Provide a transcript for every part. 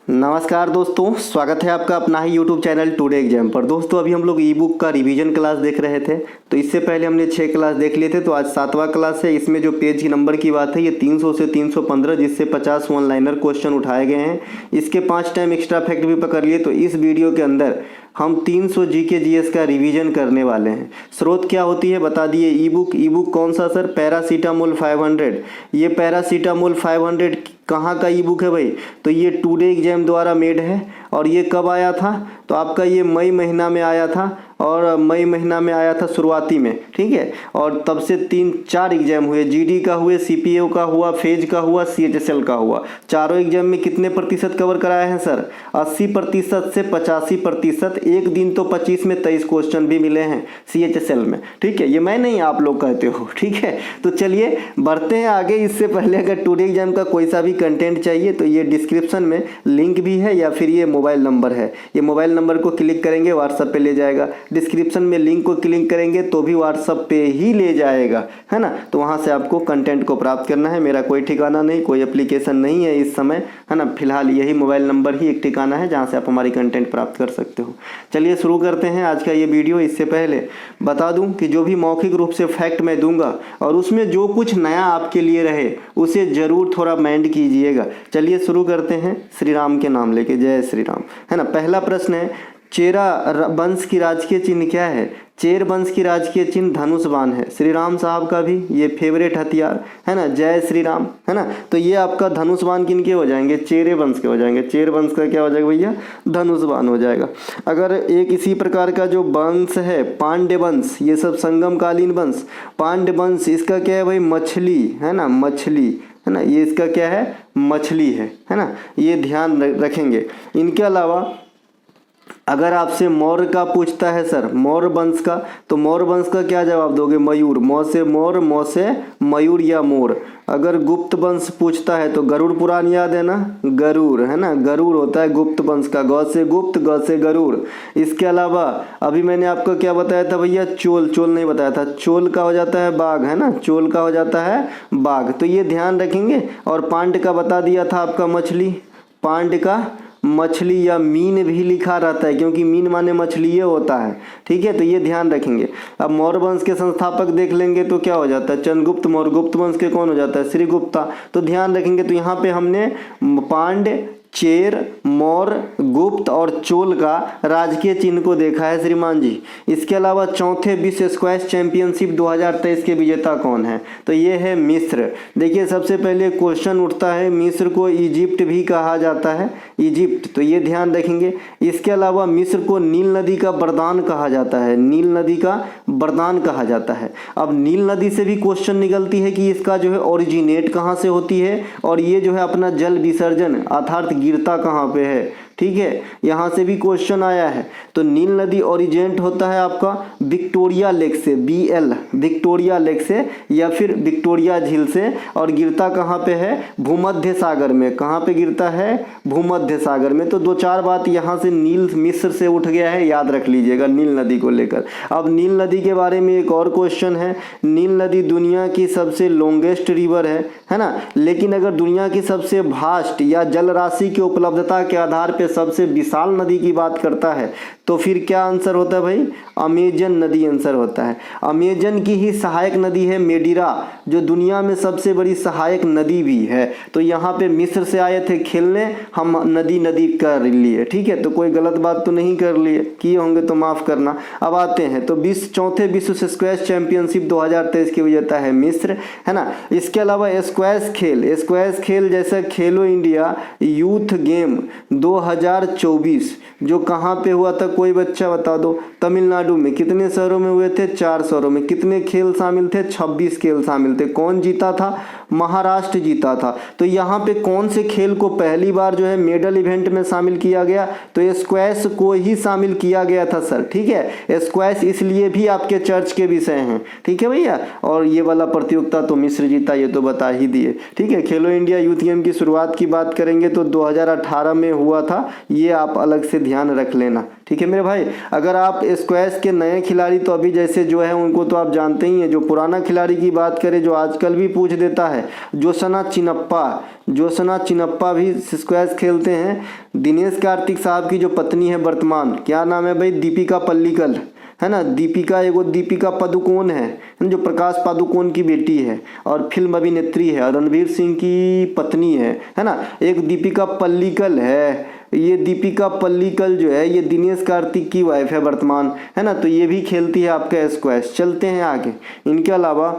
नमस्कार दोस्तों, स्वागत है आपका अपना ही यूट्यूब चैनल टुडे एग्जाम पर। दोस्तों अभी हम लोग ई बुक का रिवीजन क्लास देख रहे थे, तो इससे पहले हमने 6 क्लास देख लिए थे। तो आज 7वां क्लास है। इसमें जो पेज की नंबर की बात है ये 300 से 315, जिससे 50 वन लाइनर क्वेश्चन उठाए गए हैं। इसके 5 टाइम एक्स्ट्रा फैक्ट भी पकड़ लिए। तो इस वीडियो के अंदर हम 300 जीके जीएस का रिवीजन करने वाले हैं। स्रोत क्या होती है बता दिए। ई बुक कौन सा सर? पैरासीटामोल 500। ये पैरासीटामोल 500 कहाँ का ई बुक है भाई? तो ये टुडे एग्जाम द्वारा मेड है। और ये कब आया था? तो आपका ये मई महीना में आया था, और मई महीना में आया था शुरुआती में, ठीक है। और तब से 3-4 एग्जाम हुए। जीडी का हुए, सीपीओ का हुआ, फेज का हुआ, सीएचएसएल का हुआ। चारों एग्जाम में कितने प्रतिशत कवर कराए हैं सर? 80% से 85%। एक दिन तो 25 में 23 क्वेश्चन भी मिले हैं सीएचएसएल में, ठीक है। ये मैं नहीं, आप लोग कहते हो, ठीक है। तो चलिए बढ़ते हैं आगे। इससे पहले अगर टुडे एग्जाम का कोई सा भी कंटेंट चाहिए तो ये डिस्क्रिप्शन में लिंक भी है, या फिर ये मोबाइल नंबर है। ये मोबाइल नंबर को क्लिक करेंगे व्हाट्सएप पे ले जाएगा। डिस्क्रिप्शन में लिंक को क्लिक करेंगे तो भी व्हाट्सएप पे ही ले जाएगा, है ना। तो वहाँ से आपको कंटेंट को प्राप्त करना है। मेरा कोई ठिकाना नहीं, कोई एप्लीकेशन नहीं है इस समय, है ना। फिलहाल यही मोबाइल नंबर ही एक ठिकाना है जहाँ से आप हमारी कंटेंट प्राप्त कर सकते हो। चलिए शुरू करते हैं आज का ये वीडियो। इससे पहले बता दूं कि जो भी मौखिक रूप से फैक्ट मैं दूंगा और उसमें जो कुछ नया आपके लिए रहे उसे जरूर थोड़ा माइंड कीजिएगा। चलिए शुरू करते हैं श्री राम के नाम लेके। जय श्री राम, है ना। पहला प्रश्न है, चेरा वंश की राजकीय चिन्ह क्या है? चेर वंश की राजकीय चिन्ह धनुष बाण है। श्री राम साहब का भी ये फेवरेट हथियार है ना, जय श्री राम, है ना। तो ये आपका धनुष बाण किनके हो जाएंगे? चेरे वंश के हो जाएंगे। चेर वंश का क्या हो जाएगा भैया? धनुष बाण हो जाएगा। अगर एक इसी प्रकार का जो वंश है पांड्य वंश, ये सब संगमकालीन वंश। पांड्य वंश इसका क्या है भाई? मछली, है ना, मछली, है ना। ये इसका क्या है? मछली है ना। ये ध्यान रखेंगे। इनके अलावा अगर आपसे मौर्य का पूछता है सर, मौर्य वंश का, तो मौर्य वंश का क्या जवाब दोगे? मयूर। मौ से मोर, मौ से मयूर या मोर। अगर गुप्त वंश पूछता है तो गरुड़ पुराण याद है ना, गरुड़, है ना। गरुड़ होता है गुप्त वंश का, ग से गुप्त, ग से गरुड़। इसके अलावा अभी मैंने आपको क्या बताया था भैया? चोल। चोल नहीं बताया था। चोल का हो जाता है बाघ, है ना। चोल का हो जाता है बाघ। तो ये ध्यान रखेंगे। और पांड का बता दिया था आपका मछली। पांड का मछली या मीन भी लिखा रहता है, क्योंकि मीन माने मछली ये होता है, ठीक है। तो ये ध्यान रखेंगे। अब मौर्य वंश के संस्थापक देख लेंगे तो क्या हो जाता है? चंद्रगुप्त मौर्य। गुप्त वंश के कौन हो जाता है? श्रीगुप्ता। तो ध्यान रखेंगे। तो यहाँ पे हमने पांड्य, चेर, मौर्य, गुप्त और चोल का राजकीय चिन्ह को देखा है श्रीमान जी। इसके अलावा चौथे विश्व स्क्वैश चैंपियनशिप 2023 के विजेता कौन है? तो ये है मिस्र। देखिए सबसे पहले क्वेश्चन उठता है, मिस्र को इजिप्ट भी कहा जाता है, इजिप्ट। तो ये ध्यान रखेंगे। इसके अलावा मिस्र को नील नदी का वरदान कहा जाता है। नील नदी का वरदान कहा जाता है। अब नील नदी से भी क्वेश्चन निकलती है कि इसका जो है ओरिजिनेट कहाँ से होती है, और ये जो है अपना जल विसर्जन अर्थात गिरता कहाँ पे है, ठीक है। यहाँ से भी क्वेश्चन आया है। तो नील नदी ओरिजिनेट होता है आपका विक्टोरिया लेक से, BL, विक्टोरिया लेक से या फिर विक्टोरिया झील से, और गिरता कहाँ पे है? भूमध्य सागर में। कहाँ पे गिरता है? भूमध्य सागर में। तो 2-4 बात यहाँ से नील मिस्र से उठ गया है, याद रख लीजिएगा नील नदी को लेकर। अब नील नदी के बारे में एक और क्वेश्चन है। नील नदी दुनिया की सबसे लॉन्गेस्ट रिवर है ना। लेकिन अगर दुनिया की सबसे भास्ट या जल राशि की उपलब्धता के आधार पे सबसे विशाल नदी की बात करता है तो फिर क्या आंसर होता है भाई? अमेजन नदी आंसर होता है। अमेजन की ही सहायक नदी है मेडिरा, जो दुनिया में सबसे बड़ी सहायक नदी भी है। तो यहाँ पे मिस्र से आए थे खेलने, हम नदी नदी कर लिए, ठीक है। तो कोई गलत बात तो नहीं कर लिए, किए होंगे तो माफ करना। अब आते हैं तो चौथे विश्व स्क्वैश चैंपियनशिप 2023 के विजेता है मिस्र, है ना। इसके अलावा स्क्वैश खेल जैसे खेलो इंडिया यूथ गेम 2024 जो कहाँ पे हुआ था, कोई बच्चा बता दो? तमिलनाडु में। कितने शहरों में हुए थे? 4 शहरों में। कितने खेल शामिल थे? 26 खेल शामिल थे। कौन जीता था? महाराष्ट्र जीता था। तो यहाँ पे कौन से खेल को पहली बार जो है मेडल इवेंट में शामिल किया गया? तो स्क्वैश को ही शामिल किया गया था सर, ठीक है। स्क्वैश इसलिए भी आपके चर्च के विषय हैं, ठीक है भैया। और ये वाला प्रतियोगिता तो मिस्र जीता, ये तो बता ही दिए, ठीक है। खेलो इंडिया यूथ गेम की शुरुआत की बात करेंगे तो 2018 में हुआ था, ये आप अलग से ध्यान रख लेना, ठीक है मेरे भाई। अगर आप स्क्वैश के नए खिलाड़ी तो अभी जैसे जो है उनको तो आप जानते ही हैं। जो पुराना खिलाड़ी की बात करें जो आजकल भी पूछ देता है, जोशना चिनप्पा भी स्क्वैश खेलते हैं। दिनेश कार्तिक साहब की जो पत्नी है वर्तमान, क्या नाम है भाई, दीपिका पल्लिकल है ना, दीपिका पादुकोण है जो प्रकाश पादुकोण की बेटी है और फिल्म अभिनेत्री है, रणवीर सिंह की पत्नी है ना। एक दीपिका पल्लिकल है, ये दीपिका पल्लिकल जो है ये दिनेश कार्तिक की वाइफ है वर्तमान, है ना। तो ये भी खेलती है आपका स्क्वैश। चलते हैं आगे। इनके अलावा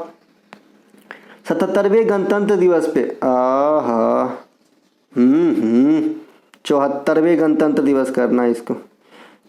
77वें गणतंत्र दिवस पे 74वें गणतंत्र दिवस करना इसको।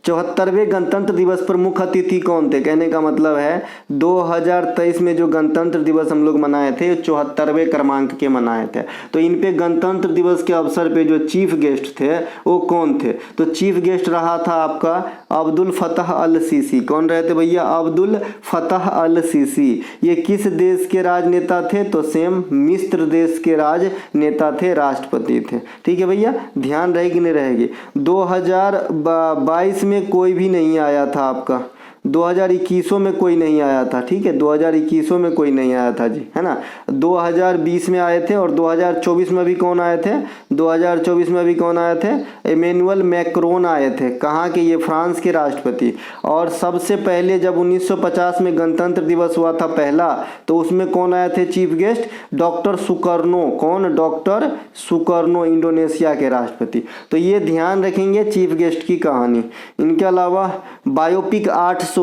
74वें गणतंत्र दिवस पर मुख्य अतिथि कौन थे? कहने का मतलब है 2023 में जो गणतंत्र दिवस हम लोग मनाए थे 74वें क्रमांक के मनाए थे। तो इन पे गणतंत्र दिवस के अवसर पे जो चीफ गेस्ट थे वो कौन थे? तो चीफ गेस्ट रहा था आपका अब्दुल फतह अल सीसी। कौन रहे थे भैया? अब्दुल फतह अल सीसी। ये किस देश के राजनेता थे? तो सेम मिस्र देश के राजनेता थे, राष्ट्रपति थे। ठीक है भैया, ध्यान रहेगी नहीं रहेगी। 2022 में कोई भी नहीं आया था आपका, 2021 में कोई नहीं आया था, ठीक है, 2021 में कोई नहीं आया था जी, है ना। 2020 में आए थे और 2024 में भी कौन आए थे? 2024 में भी कौन आए थे? इमैनुअल मैक्रोन आए थे। कहाँ के? ये फ्रांस के राष्ट्रपति। और सबसे पहले जब 1950 में गणतंत्र दिवस हुआ था पहला, तो उसमें कौन आए थे चीफ गेस्ट? Doctor Sukarno. कौन? डॉक्टर सुकर्नो, इंडोनेशिया के राष्ट्रपति। तो ये ध्यान रखेंगे चीफ गेस्ट की कहानी। इनके अलावा बायोपिक 800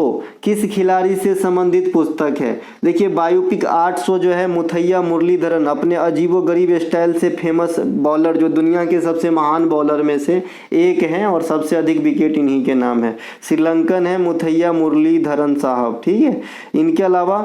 किस खिलाड़ी से संबंधित पुस्तक है? देखिए बायोपिक 800 जो है मुथैया मुरलीधरन, अपने अजीबोगरीब स्टाइल से फेमस बॉलर, जो दुनिया के सबसे महान बॉलर में से एक हैं और सबसे अधिक विकेट इन्हीं के नाम है। श्रीलंकन है मुथैया मुरलीधरन साहब, ठीक है। इनके अलावा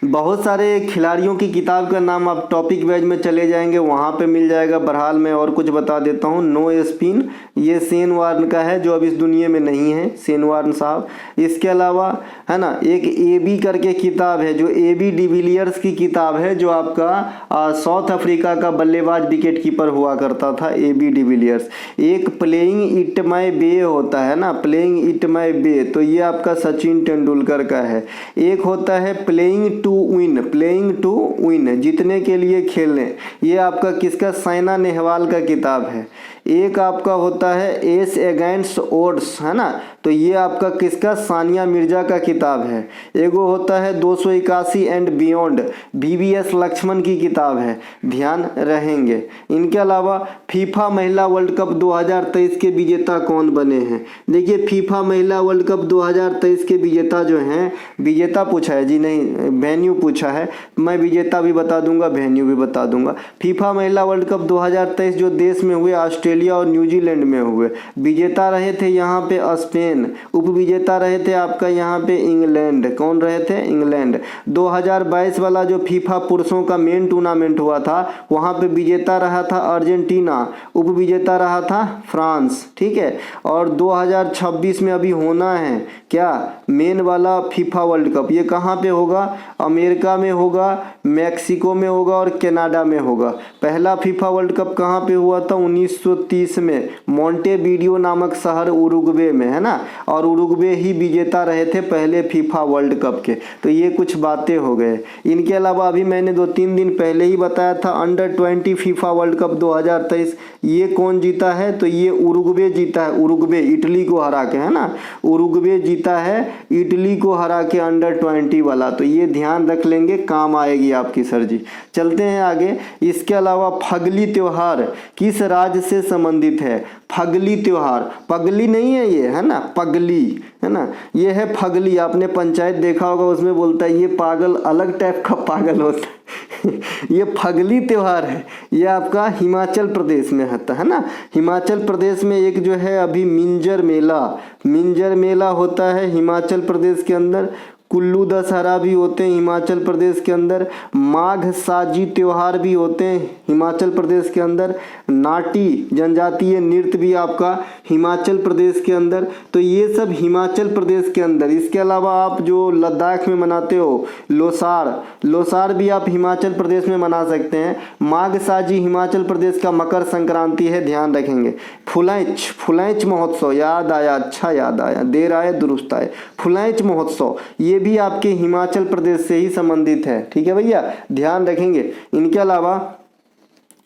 बहुत सारे खिलाड़ियों की किताब का नाम आप टॉपिक वाइज में चले जाएंगे, वहाँ पे मिल जाएगा। बहरहाल मैं और कुछ बता देता हूँ। नो स्पिन, ये शेन वार्न का है जो अब इस दुनिया में नहीं है, शेन वार्न साहब। इसके अलावा है ना एक AB करके किताब है, जो AB डिविलियर्स की किताब है, जो आपका साउथ अफ्रीका का बल्लेबाज विकेट कीपर हुआ करता था, AB डिविलियर्स। एक प्लेइंग इट माई बे होता है ना, प्लेइंग इट माई बे, तो ये आपका सचिन तेंदुलकर का है। एक होता है प्लेइंग टू विन, जीतने के लिए खेलने, ये आपका किसका? साइना नेहवाल का किताब है। एक आपका होता है एस अगेंस्ट ओड्स, है ना, तो ये आपका किसका? सानिया मिर्जा का किताब है। एगो होता है 281 एंड बियॉन्ड, VVS लक्ष्मण की किताब है, ध्यान रहेंगे। इनके अलावा फीफा महिला वर्ल्ड कप 2023 के विजेता कौन बने हैं? देखिए फीफा महिला वर्ल्ड कप 2023 के विजेता जो हैं, विजेता पूछा है जी, नहीं वेन्यू पूछा है। मैं विजेता भी बता दूंगा, वेन्यू भी बता दूंगा। फीफा महिला वर्ल्ड कप 2023 जो देश में हुए, ऑस्ट्रेलिया और न्यूजीलैंड में हुए। विजेता रहे थे यहाँ पे स्पेन, उप विजेता रहे थे आपका यहाँ पे इंग्लैंड। कौन रहे थे? इंग्लैंड। 2022 वाला जो फीफा पुरुषों का मेन टूर्नामेंट हुआ था, वहाँ पे विजेता रहा था अर्जेंटीना, उप विजेता रहा था फ्रांस, ठीक है। और 2026 में अभी होना है क्या? मेन वाला फीफा वर्ल्ड कप, ये कहाँ पे होगा? अमेरिका में होगा, मैक्सिको में होगा और कनाडा में होगा। पहला फीफा वर्ल्ड कप कहाँ पे हुआ था? 1930 में, मोंटेवीडियो नामक शहर उरुग्वे में, है ना, और उरुग्वे ही विजेता रहे थे पहले फीफा वर्ल्ड कप के। तो ये कुछ बातें हो गए। इनके अलावा अभी मैंने 2-3 दिन पहले ही बताया था अंडर-20 फीफा वर्ल्ड कप 2023, ये कौन जीता है? तो ये उरुग्वे जीता है, उरुग्वे, इटली को हरा के, है ना, उरुग्वे जीता है इटली को हरा के अंडर-20 वाला। तो ये ध्यान रख लेंगे, काम आएगी आपकी सर जी। चलते हैं आगे। इसके अलावा फगली त्योहार किस राज्य से संबंधित है? फगली त्योहार, पगली नहीं है ये, है ना, पगली, है ना, ये है फगली। आपने पंचायत देखा होगा, उसमें बोलता है ये पागल, अलग टाइप का पागल होता है। ये फगली त्योहार है, ये आपका हिमाचल प्रदेश में होता है ना। हिमाचल प्रदेश में एक जो है अभी मिंजर मेला होता है हिमाचल प्रदेश के अंदर। कुल्लू दशहरा भी होते हैं हिमाचल प्रदेश के अंदर, माघ साजी त्योहार भी होते हैं हिमाचल प्रदेश के अंदर, नाटी जनजातीय नृत्य भी आपका हिमाचल प्रदेश के अंदर। तो ये सब हिमाचल प्रदेश के अंदर। इसके अलावा आप जो लद्दाख में मनाते हो लोसार भी आप हिमाचल प्रदेश में मना सकते हैं। माघ साजी हिमाचल प्रदेश का मकर संक्रांति है, ध्यान रखेंगे। फुलैच महोत्सव, याद आया, अच्छा याद आया, देर आए दुरुस्त आए। फुलैच महोत्सव ये भी आपके हिमाचल प्रदेश से ही संबंधित है, ठीक है भैया, ध्यान रखेंगे। इनके अलावा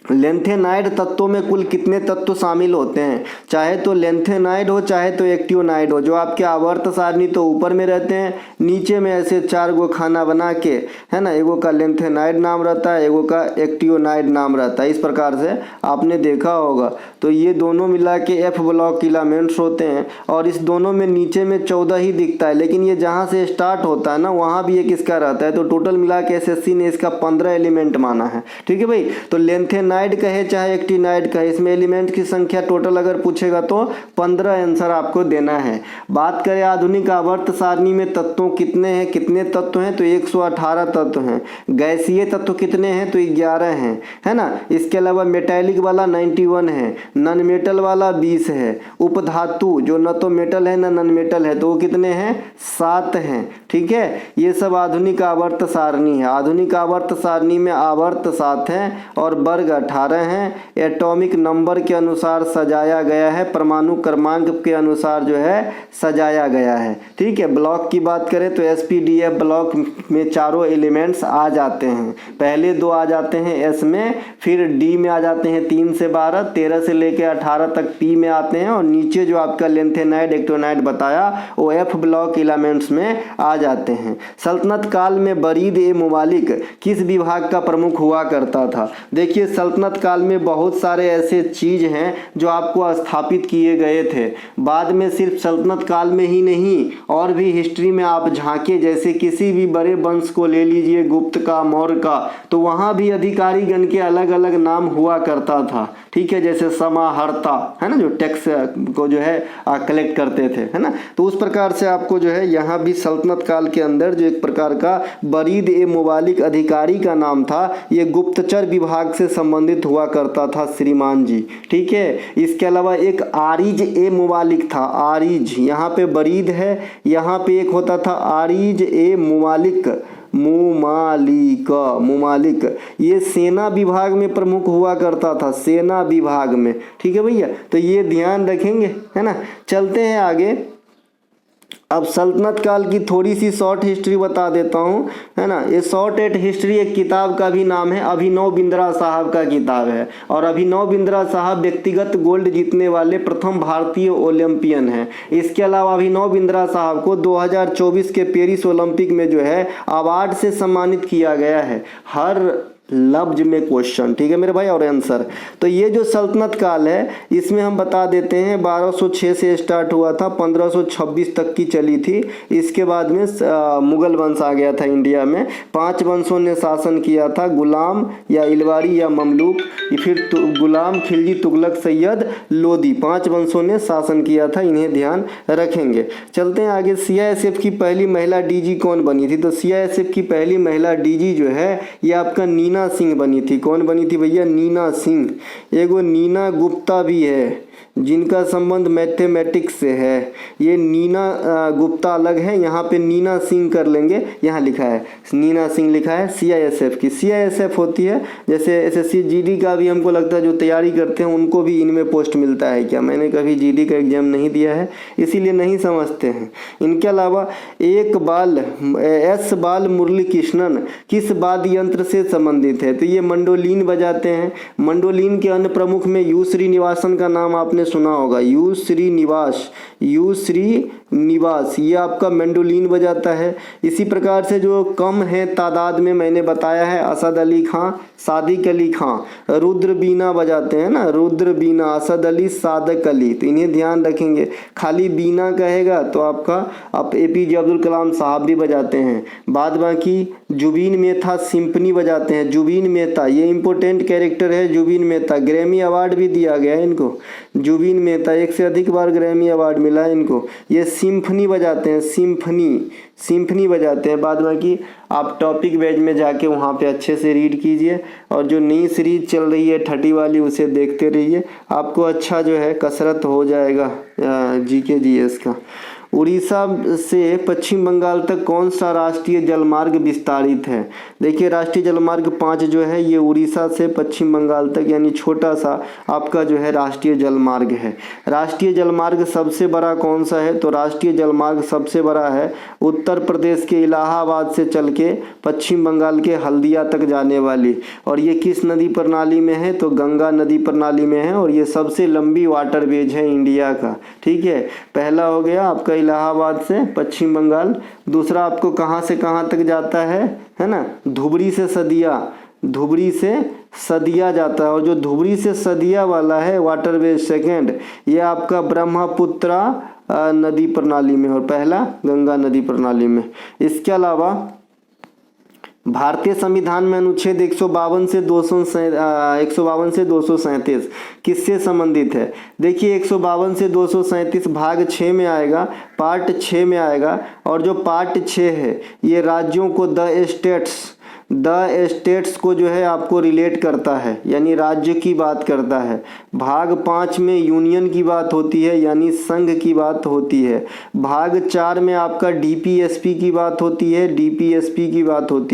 लेंथेनाइड तत्वों में कुल कितने तत्व शामिल होते हैं? चाहे तो लेंथेनाइड हो चाहे तो एक्टियोनाइड हो। जो आपके आवर्त सारणी तो ऊपर में रहते हैं, नीचे में ऐसे 4 गो खाना बना के, है ना, एगो का लेंथेनाइड नाम रहता है, एगो का एक्टियोनाइड नाम रहता है। इस प्रकार से आपने देखा होगा। तो ये दोनों मिला के F ब्लॉक इलामेंट्स होते हैं और इस दोनों में नीचे में 14 ही दिखता है, लेकिन ये जहाँ से स्टार्ट होता है ना वहाँ भी एक इसका रहता है। तो टोटल मिला के SSC ने इसका 15 एलिमेंट माना है, ठीक है भाई। तो लेंथेनाइड कहे चाहे एक्टिनाइड कहे, इसमें एलिमेंट की संख्या टोटल अगर पूछेगा तो 15 आंसर आपको देना है। बात करें आधुनिक आवर्त सारणी में तत्वों कितने हैं, कितने तत्व हैं, तो 118 तत्व हैं। गैसीय तत्व कितने हैं, तो 11 हैं, है ना। इसके अलावा मेटैलिक वाला 91 है, नॉन मेटल वाला 20 है। उपधातु जो न तो मेटल है न नॉन मेटल है तो वो कितने हैं, 7 हैं, ठीक है। ये सब आधुनिक आवर्त सारणी है। आधुनिक आवर्त सारणी में आवर्त 7 हैं और वर्ग 18 हैं। एटॉमिक नंबर के अनुसार सजाया गया है, परमाणु क्रमांक के अनुसार जो है सजाया गया है, ठीक है। ब्लॉक की बात करें तो SPDF ब्लॉक में चारों एलिमेंट्स आ जाते हैं। पहले 2 आ जाते हैं S में, फिर D में आ जाते हैं 3 से 12, 13 से लेकर 18 तक P में आते हैं और नीचे जो आपका लेंथेनाइड एक्टिनाइड बताया वो F ब्लॉक एलिमेंट्स में आ जाते हैं। सल्तनत काल में बरीद ए मुमालिक किस विभाग का प्रमुख हुआ करता था? देखिए सल्तनत काल में बहुत सारे ऐसे चीज हैं जो आपको स्थापित किए गए थे। बाद में सिर्फ सल्तनत काल में ही नहीं और भी हिस्ट्री में आप झांके, जैसे किसी भी बड़े वंश को ले लीजिए, गुप्त का, मौर्य का, तो वहाँ भी अधिकारीगण के अलग अलग नाम हुआ करता था, ठीक है। जैसे समाहर्ता, है ना, जो टैक्स को जो है कलेक्ट करते थे, है ना। तो उस प्रकार से आपको जो है यहाँ भी सल्तनत काल के अंदर जो एक प्रकार का बरीद ए मुबालिक अधिकारी का नाम था, ये गुप्तचर विभाग से संबंधित हुआ करता था श्रीमान जी, ठीक है। इसके अलावा एक आरिज ए मुबालिक था, आरिज, यहाँ पे बरीद है, यहाँ पे एक होता था आरिज ए मुबालिक, मुमालिक, ये सेना विभाग में प्रमुख हुआ करता था, सेना विभाग में, ठीक है भैया। तो ये ध्यान रखेंगे, है ना। चलते हैं आगे। अब सल्तनत काल की थोड़ी सी शॉर्ट हिस्ट्री बता देता हूँ, है ना। ये शॉर्ट एट हिस्ट्री एक किताब का भी नाम है, अभिनव बिंद्रा साहब का किताब है और अभिनव बिंद्रा साहब व्यक्तिगत गोल्ड जीतने वाले प्रथम भारतीय ओलंपियन हैं। इसके अलावा अभिनव बिंद्रा साहब को 2024 के पेरिस ओलंपिक में जो है अवार्ड से सम्मानित किया गया है। हर लफ्ज में क्वेश्चन, ठीक है मेरे भाई, और आंसर। तो ये जो सल्तनत काल है इसमें हम बता देते हैं 1206 से स्टार्ट हुआ था, 1526 तक की चली थी। इसके बाद में मुगल वंश आ गया था इंडिया में। 5 वंशों ने शासन किया था, गुलाम या इलवारी या ममलूक, फिर गुलाम, खिलजी, तुगलक, सैयद, लोदी, 5 वंशों ने शासन किया था। इन्हें ध्यान रखेंगे। चलते हैं आगे। CISF की पहली महिला DG कौन बनी थी? तो CISF की पहली महिला DG जो है ये आपका नीना सिंह बनी थी। कौन बनी थी भैया? नीना सिंह। एगो नीना गुप्ता भी है जिनका संबंध मैथमेटिक्स से है। ये नीना गुप्ता अलग है, यहाँ पे नीना सिंह कर लेंगे, यहाँ लिखा है नीना सिंह लिखा है। CISF की CISF होती है, जैसे SSC GD का भी हमको लगता है जो तैयारी करते हैं उनको भी इनमें पोस्ट मिलता है क्या? मैंने कभी GD का एग्जाम नहीं दिया है इसीलिए नहीं समझते हैं। इनके अलावा S बाल मुरली कृष्णन किस वाद्य यंत्र से संबंधित है? तो ये मंडोलिन बजाते हैं। मंडोलिन के अन्य प्रमुख में यू श्रीनिवासन का नाम आपने सुना होगा, यू श्रीनिवास, ये आपका मैंडोलिन बजाता है। इसी प्रकार से जो कम है तादाद में मैंने बताया है असद अली खां, सादिक अली खां, रुद्र बीना बजाते हैं ना, रुद्र बीना, असद अली, सादिक अली, तो इन्हें ध्यान रखेंगे। खाली बीना कहेगा तो आपका APJ अब्दुल कलाम साहब भी बजाते हैं। बाद बाकी जुबीन मेहता सिम्फनी बजाते हैं। जुबीन मेहता ये इंपॉर्टेंट कैरेक्टर है, जुबीन मेहता, ग्रैमी अवार्ड भी दिया गया है इनको। जुबीन मेहता 1 से अधिक बार ग्रैमी अवार्ड मिला है इनको, ये सिम्फनी बजाते हैं, सिम्फनी बजाते हैं। बाद बाकी आप टॉपिक वेज में जाके वहाँ पे अच्छे से रीड कीजिए, और जो नई सीरीज चल रही है 30 वाली उसे देखते रहिए, आपको अच्छा जो है कसरत हो जाएगा जीके जीएस का। उड़ीसा से पश्चिम बंगाल तक कौन सा राष्ट्रीय जलमार्ग विस्तारित है? देखिए राष्ट्रीय जलमार्ग 5 जो है ये उड़ीसा से पश्चिम बंगाल तक यानी छोटा सा आपका जो है राष्ट्रीय जलमार्ग है। राष्ट्रीय जलमार्ग सबसे बड़ा कौन सा है? तो राष्ट्रीय जलमार्ग सबसे बड़ा है उत्तर प्रदेश के इलाहाबाद से चल के पश्चिम बंगाल के हल्दिया तक जाने वाली, और ये किस नदी प्रणाली में है? तो गंगा नदी प्रणाली में है, और ये सबसे लंबी वाटरवेज है इंडिया का। ठीक है, पहला हो गया आपका इलाहाबाद से पश्चिम बंगाल। दूसरा आपको कहाँ से कहाँ तक जाता है ना? धुबरी से सदिया जाता है, और जो धुबरी से सदिया वाला है वाटरवेज सेकेंड, ये आपका ब्रह्मपुत्रा नदी प्रणाली में, और पहला गंगा नदी प्रणाली में। इसके अलावा भारतीय संविधान में अनुच्छेद 152 से 237 किससे संबंधित है? देखिए 152 से 237 भाग 6 में आएगा, पार्ट 6 में आएगा, और जो पार्ट 6 है ये राज्यों को द स्टेट्स को जो है आपको रिलेट करता है, यानी राज्य की बात करता है। भाग 5 में यूनियन की बात होती है, यानी संघ की बात होती है। भाग 4 में आपका डीपीएसपी की बात होती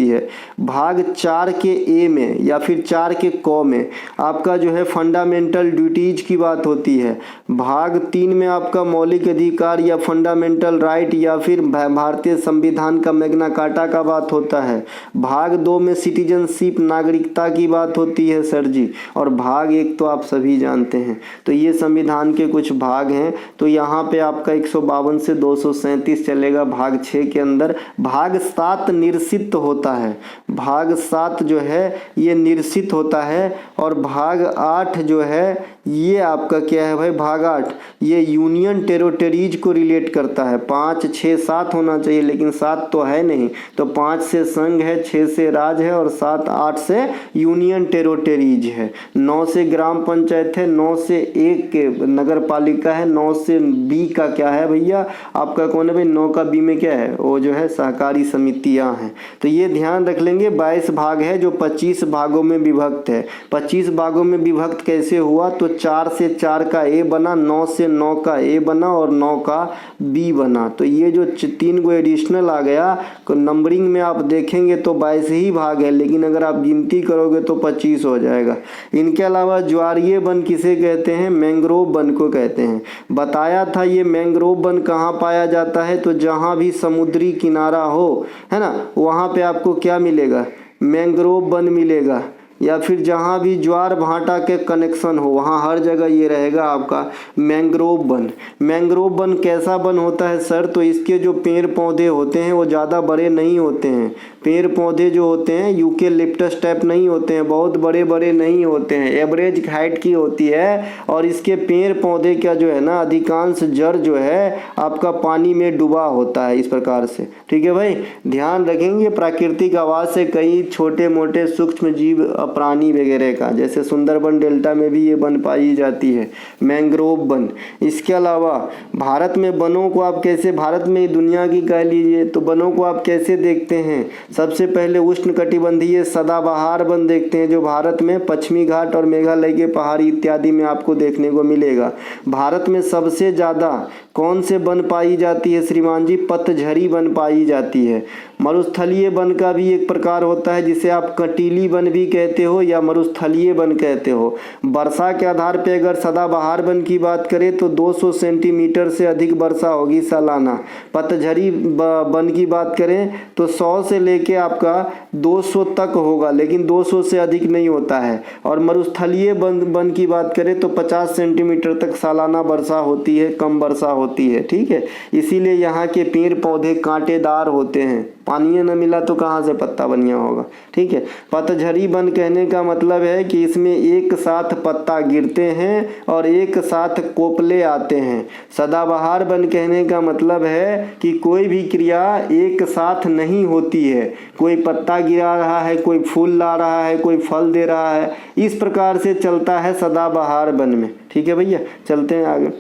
है, भाग 4 के ए में या फिर 4 के क में आपका जो है फंडामेंटल ड्यूटीज की बात होती है। भाग 3 में आपका मौलिक अधिकार या फंडामेंटल राइट या फिर भारतीय संविधान का मैग्ना कार्टा का बात होता है। भाग 2 में सिटीजनशिप नागरिकता की बात होती है सर जी, और भाग 1 तो आप सभी जानते हैं। तो ये संविधान के कुछ भाग हैं। तो यहाँ पे आपका 152 से 237 चलेगा भाग 6 के अंदर। भाग 7 निरसित होता है, भाग 7 जो है ये निरसित होता है, और भाग 8 जो है ये आपका क्या है भाई? भाग 8 ये यूनियन टेरिटरीज को रिलेट करता है। 5, 6, 7 होना चाहिए, लेकिन 7 तो है नहीं, तो 5 से संघ है, 6 से राज है, और 7, 8 से यूनियन टेरिटरीज है। 9 से ग्राम पंचायत है, 9 से 1 के नगर पालिका है, 9 से बी का क्या है भैया आपका कौन है भाई? 9 का बी में क्या है? वो जो है सहकारी समितियां हैं। तो ये ध्यान रख लेंगे। 22 भाग है जो 25 भागों में विभक्त है। 25 भागों में विभक्त कैसे हुआ? तो 4 से 4 का ए बना, 9 से 9 का ए बना, और 9 का बी बना। तो ये जो 3 गो एडिशनल आ गया, तो नंबरिंग में आप देखेंगे तो 22 ही भाग है, लेकिन अगर आप गिनती करोगे तो 25 हो जाएगा। इनके अलावा ज्वारीय वन किसे कहते हैं? मैंग्रोव वन को कहते हैं। बताया था ये मैंग्रोव वन कहाँ पाया जाता है? तो जहाँ भी समुद्री किनारा हो, है ना, वहाँ पे आपको क्या मिलेगा? मैंग्रोव वन मिलेगा। या फिर जहाँ भी ज्वार भाटा के कनेक्शन हो वहाँ हर जगह ये रहेगा आपका मैंग्रोव वन। मैंग्रोव वन कैसा वन होता है सर? तो इसके जो पेड़ पौधे होते हैं वो ज़्यादा बड़े नहीं होते हैं। पेड़ पौधे जो होते हैं यूकेलिप्टस टाइप नहीं होते हैं, बहुत बड़े बड़े नहीं होते हैं, एवरेज हाइट की होती है। और इसके पेड़ पौधे का जो है ना अधिकांश जड़ जो है आपका पानी में डूबा होता है, इस प्रकार से। ठीक है भाई, ध्यान रखेंगे। प्राकृतिक आवास से कई छोटे मोटे सूक्ष्म जीव प्राणी वगैरह का, जैसे सुंदरबन डेल्टा में भी ये वन पाई जाती है, मैंग्रोव वन। इसके अलावा भारत में वनों को आप कैसे, भारत में दुनिया की कह लीजिए तो वनों को आप कैसे देखते हैं? सबसे पहले उष्णकटिबंधीय सदाबहार वन देखते हैं, जो भारत में पश्चिमी घाट और मेघालय के पहाड़ी इत्यादि में आपको देखने को मिलेगा। भारत में सबसे ज़्यादा कौन से वन पाई जाती है श्रीमान जी? पतझड़ी वन पाई जाती है। मरुस्थलीय वन का भी एक प्रकार होता है जिसे आप कंटीली वन भी कहते हो या मरुस्थलीय वन कहते हो। वर्षा के आधार पे अगर सदाबहार वन की बात करें तो 200 सेंटीमीटर से अधिक वर्षा होगी सालाना। पतझड़ी वन की बात करें तो 100 से लेके आपका 200 तक होगा, लेकिन 200 से अधिक नहीं होता है। और मरुस्थलीय वन की बात करें तो 50 सेंटीमीटर तक सालाना वर्षा होती है, कम वर्षा होती है। ठीक है, इसीलिए यहाँ के पेड़ पौधे कांटेदार होते हैं। पानी न मिला तो कहाँ से पत्ता बनिया होगा। ठीक है, पतझड़ी वन कहने का मतलब है कि इसमें एक साथ पत्ता गिरते हैं और एक साथ कोपले आते हैं। सदाबहार वन कहने का मतलब है कि कोई भी क्रिया एक साथ नहीं होती है, कोई पत्ता गिरा रहा है, कोई फूल ला रहा है, कोई फल दे रहा है, इस प्रकार से चलता है सदाबहार वन में। ठीक है भैया, चलते हैं आगे।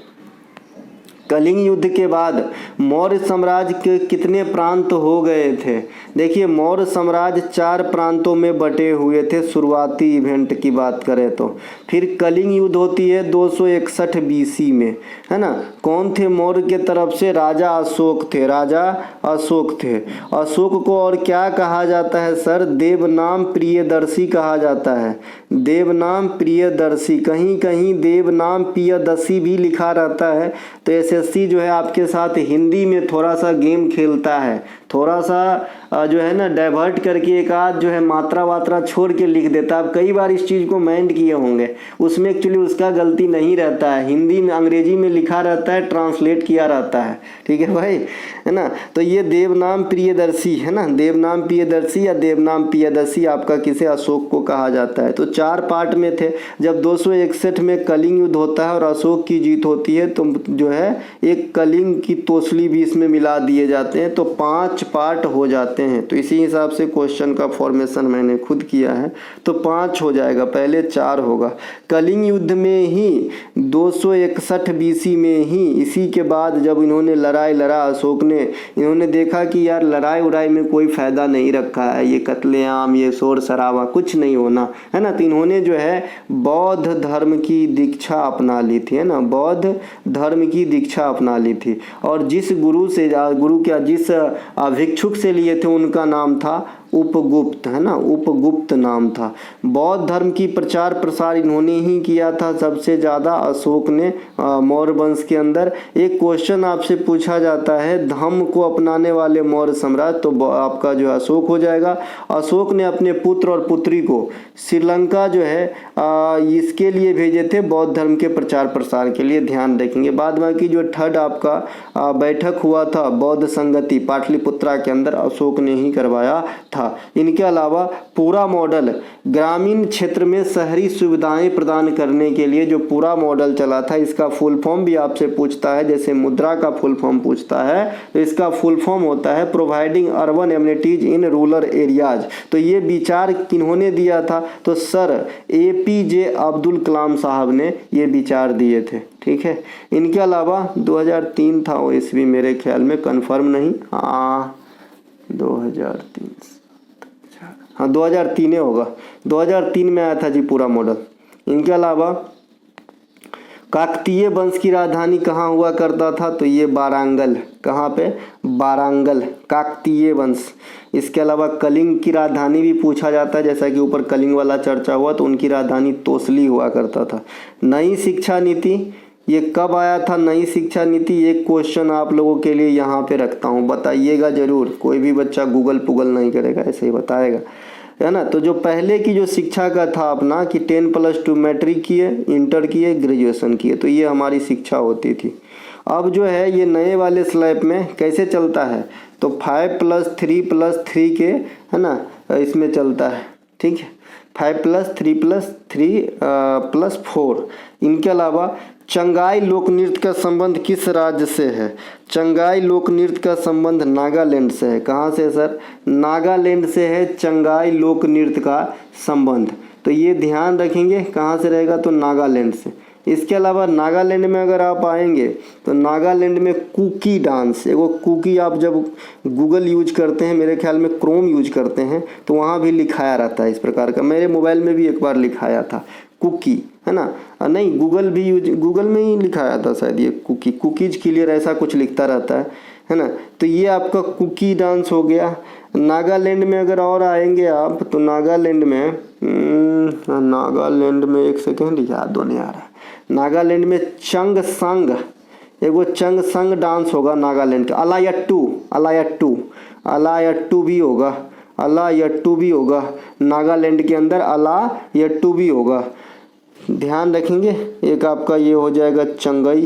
कलिंग युद्ध के बाद मौर्य साम्राज्य के कितने प्रांत हो गए थे? देखिए, मौर्य साम्राज्य 4 प्रांतों में बटे हुए थे शुरुआती इवेंट की बात करें तो। फिर कलिंग युद्ध होती है 261 बीसी में, है ना। कौन थे मौर्य के तरफ से? राजा अशोक थे, राजा अशोक थे। अशोक को और क्या कहा जाता है सर? देवनाम प्रियदर्शी कहा जाता है, देवनाम प्रियदर्शी। कहीं कहीं देवनाम प्रियदर्शी भी लिखा रहता है। तो एसएससी जो है आपके साथ हिंदी में थोड़ा सा गेम खेलता है, थोड़ा सा जो है ना डाइवर्ट करके एक आध जो है मात्रा वात्रा छोड़ के लिख देता है। आप कई बार इस चीज़ को माइंड किए होंगे, उसमें एक्चुअली उसका गलती नहीं रहता है, हिंदी में अंग्रेजी में लिखा रहता है, ट्रांसलेट किया रहता है, ठीक है भाई, है ना। तो ये देवनाम प्रियदर्शी है ना, देवनाम प्रियदर्शी या देवनाम प्रियदर्शी आपका किसे? अशोक को कहा जाता है। तो 4 पार्ट में थे। जब 261 में कलिंग युद्ध होता है और अशोक की जीत होती है तो जो है एक कलिंग की तोसली भी इसमें मिला दिए जाते हैं, तो 5 पार्ट हो जाते हैं। तो इसी हिसाब से क्वेश्चन का फॉर्मेशन मैंने खुद किया है, तो 5 हो जाएगा, पहले 4 होगा। कलिंग युद्ध में ही 261 बीसी में ही, इसी के बाद जब इन्होंने लड़ाई लड़ा अशोक ने, इन्होंने देखा कि यार लड़ाई उड़ाई में कोई फ़ायदा नहीं रखा है, ये कत्लेआम, ये शोर शराबा कुछ नहीं होना है ना। तो इन्होंने जो है बौद्ध धर्म की दीक्षा अपना ली थी, है ना, बौद्ध धर्म की दीक्षा अपना ली थी। और जिस गुरु से, गुरु क्या, जिस भिक्षुक से लिए थे उनका नाम था उपगुप्त, है ना, उपगुप्त नाम था। बौद्ध धर्म की प्रचार प्रसार इन्होंने ही किया था सबसे ज़्यादा, अशोक ने मौर्य वंश के अंदर। एक क्वेश्चन आपसे पूछा जाता है धम्म को अपनाने वाले मौर्य सम्राट, तो आपका जो अशोक हो जाएगा। अशोक ने अपने पुत्र और पुत्री को श्रीलंका जो है इसके लिए भेजे थे, बौद्ध धर्म के प्रचार प्रसार के लिए, ध्यान रखेंगे। बाद बाकी जो 3rd आपका बैठक हुआ था बौद्ध संगति पाटलिपुत्रा के अंदर, अशोक ने ही करवाया था। इनके अलावा पूरा मॉडल ग्रामीण क्षेत्र में शहरी सुविधाएं प्रदान करने के लिए जो पूरा मॉडल चला था, इसका फुल फॉर्म भी आपसे पूछता है, जैसे मुद्रा का फुल फॉर्म पूछता है तो इसका फुल फॉर्म होता है providing urban amenities in rural areas. तो ये विचार किन्होंने दिया था? तो सर APJ अब्दुल कलाम साहब ने ये विचार दिए थे, ठीक है। इनके अलावा 2003 था वो ईस्वी मेरे ख्याल में, कंफर्म नहीं, 2003, हाँ 2003 होगा, 2003 में आया था जी पूरा मॉडल। इनके अलावा काकतीय वंश की राजधानी कहाँ हुआ करता था? तो ये वारंगल, कहाँ पे? वारंगल, काकतीय वंश। इसके अलावा कलिंग की राजधानी भी पूछा जाता है, जैसा कि ऊपर कलिंग वाला चर्चा हुआ, तो उनकी राजधानी तोसली हुआ करता था। नई शिक्षा नीति, ये कब आया था नई शिक्षा नीति? एक क्वेश्चन आप लोगों के लिए यहाँ पे रखता हूँ, बताइएगा जरूर, कोई भी बच्चा गूगल पुगल नहीं करेगा, ऐसे ही बताएगा, है ना। तो जो पहले की जो शिक्षा का था अपना कि 10+2 मैट्रिक किए, इंटर किए, ग्रेजुएशन किए, तो ये हमारी शिक्षा होती थी। अब जो है ये नए वाले स्लैब में कैसे चलता है? तो 5+3+3 के, है ना, इसमें चलता है, ठीक है, 5+3+3+4। इनके अलावा चंगाई लोक नृत्य का संबंध किस राज्य से है? चंगाई लोक नृत्य का संबंध नागालैंड से है। कहाँ से सर? नागालैंड से है चंगाई लोक नृत्य का संबंध। तो ये ध्यान रखेंगे, कहाँ से रहेगा? तो नागालैंड से। इसके अलावा नागालैंड में अगर आप आएंगे तो नागालैंड में कुकी डांस, एगो कुकी, आप जब गूगल यूज करते हैं, मेरे ख्याल में क्रोम यूज करते हैं, तो वहाँ भी लिखाया रहता है इस प्रकार का। मेरे मोबाइल में भी एक बार लिखाया था कुकी, है ना, नहीं गूगल भी यूज, गूगल में ही लिखाया था शायद ये कुकी, कुकीज क्लियर ऐसा कुछ लिखता रहता है ना। तो ये आपका कुकी डांस हो गया। नागालैंड में अगर और आएंगे आप तो नागालैंड में एक सेकेंड याद नहीं आ रहा, नागालैंड में चंगसंग, एगो चंगसंग डांस होगा नागालैंड का। अलायट्टू भी होगा, अलायट्टू भी होगा नागालैंड के अंदर, अलायट्टू भी होगा, ध्यान रखेंगे। एक आपका ये हो जाएगा चंगई,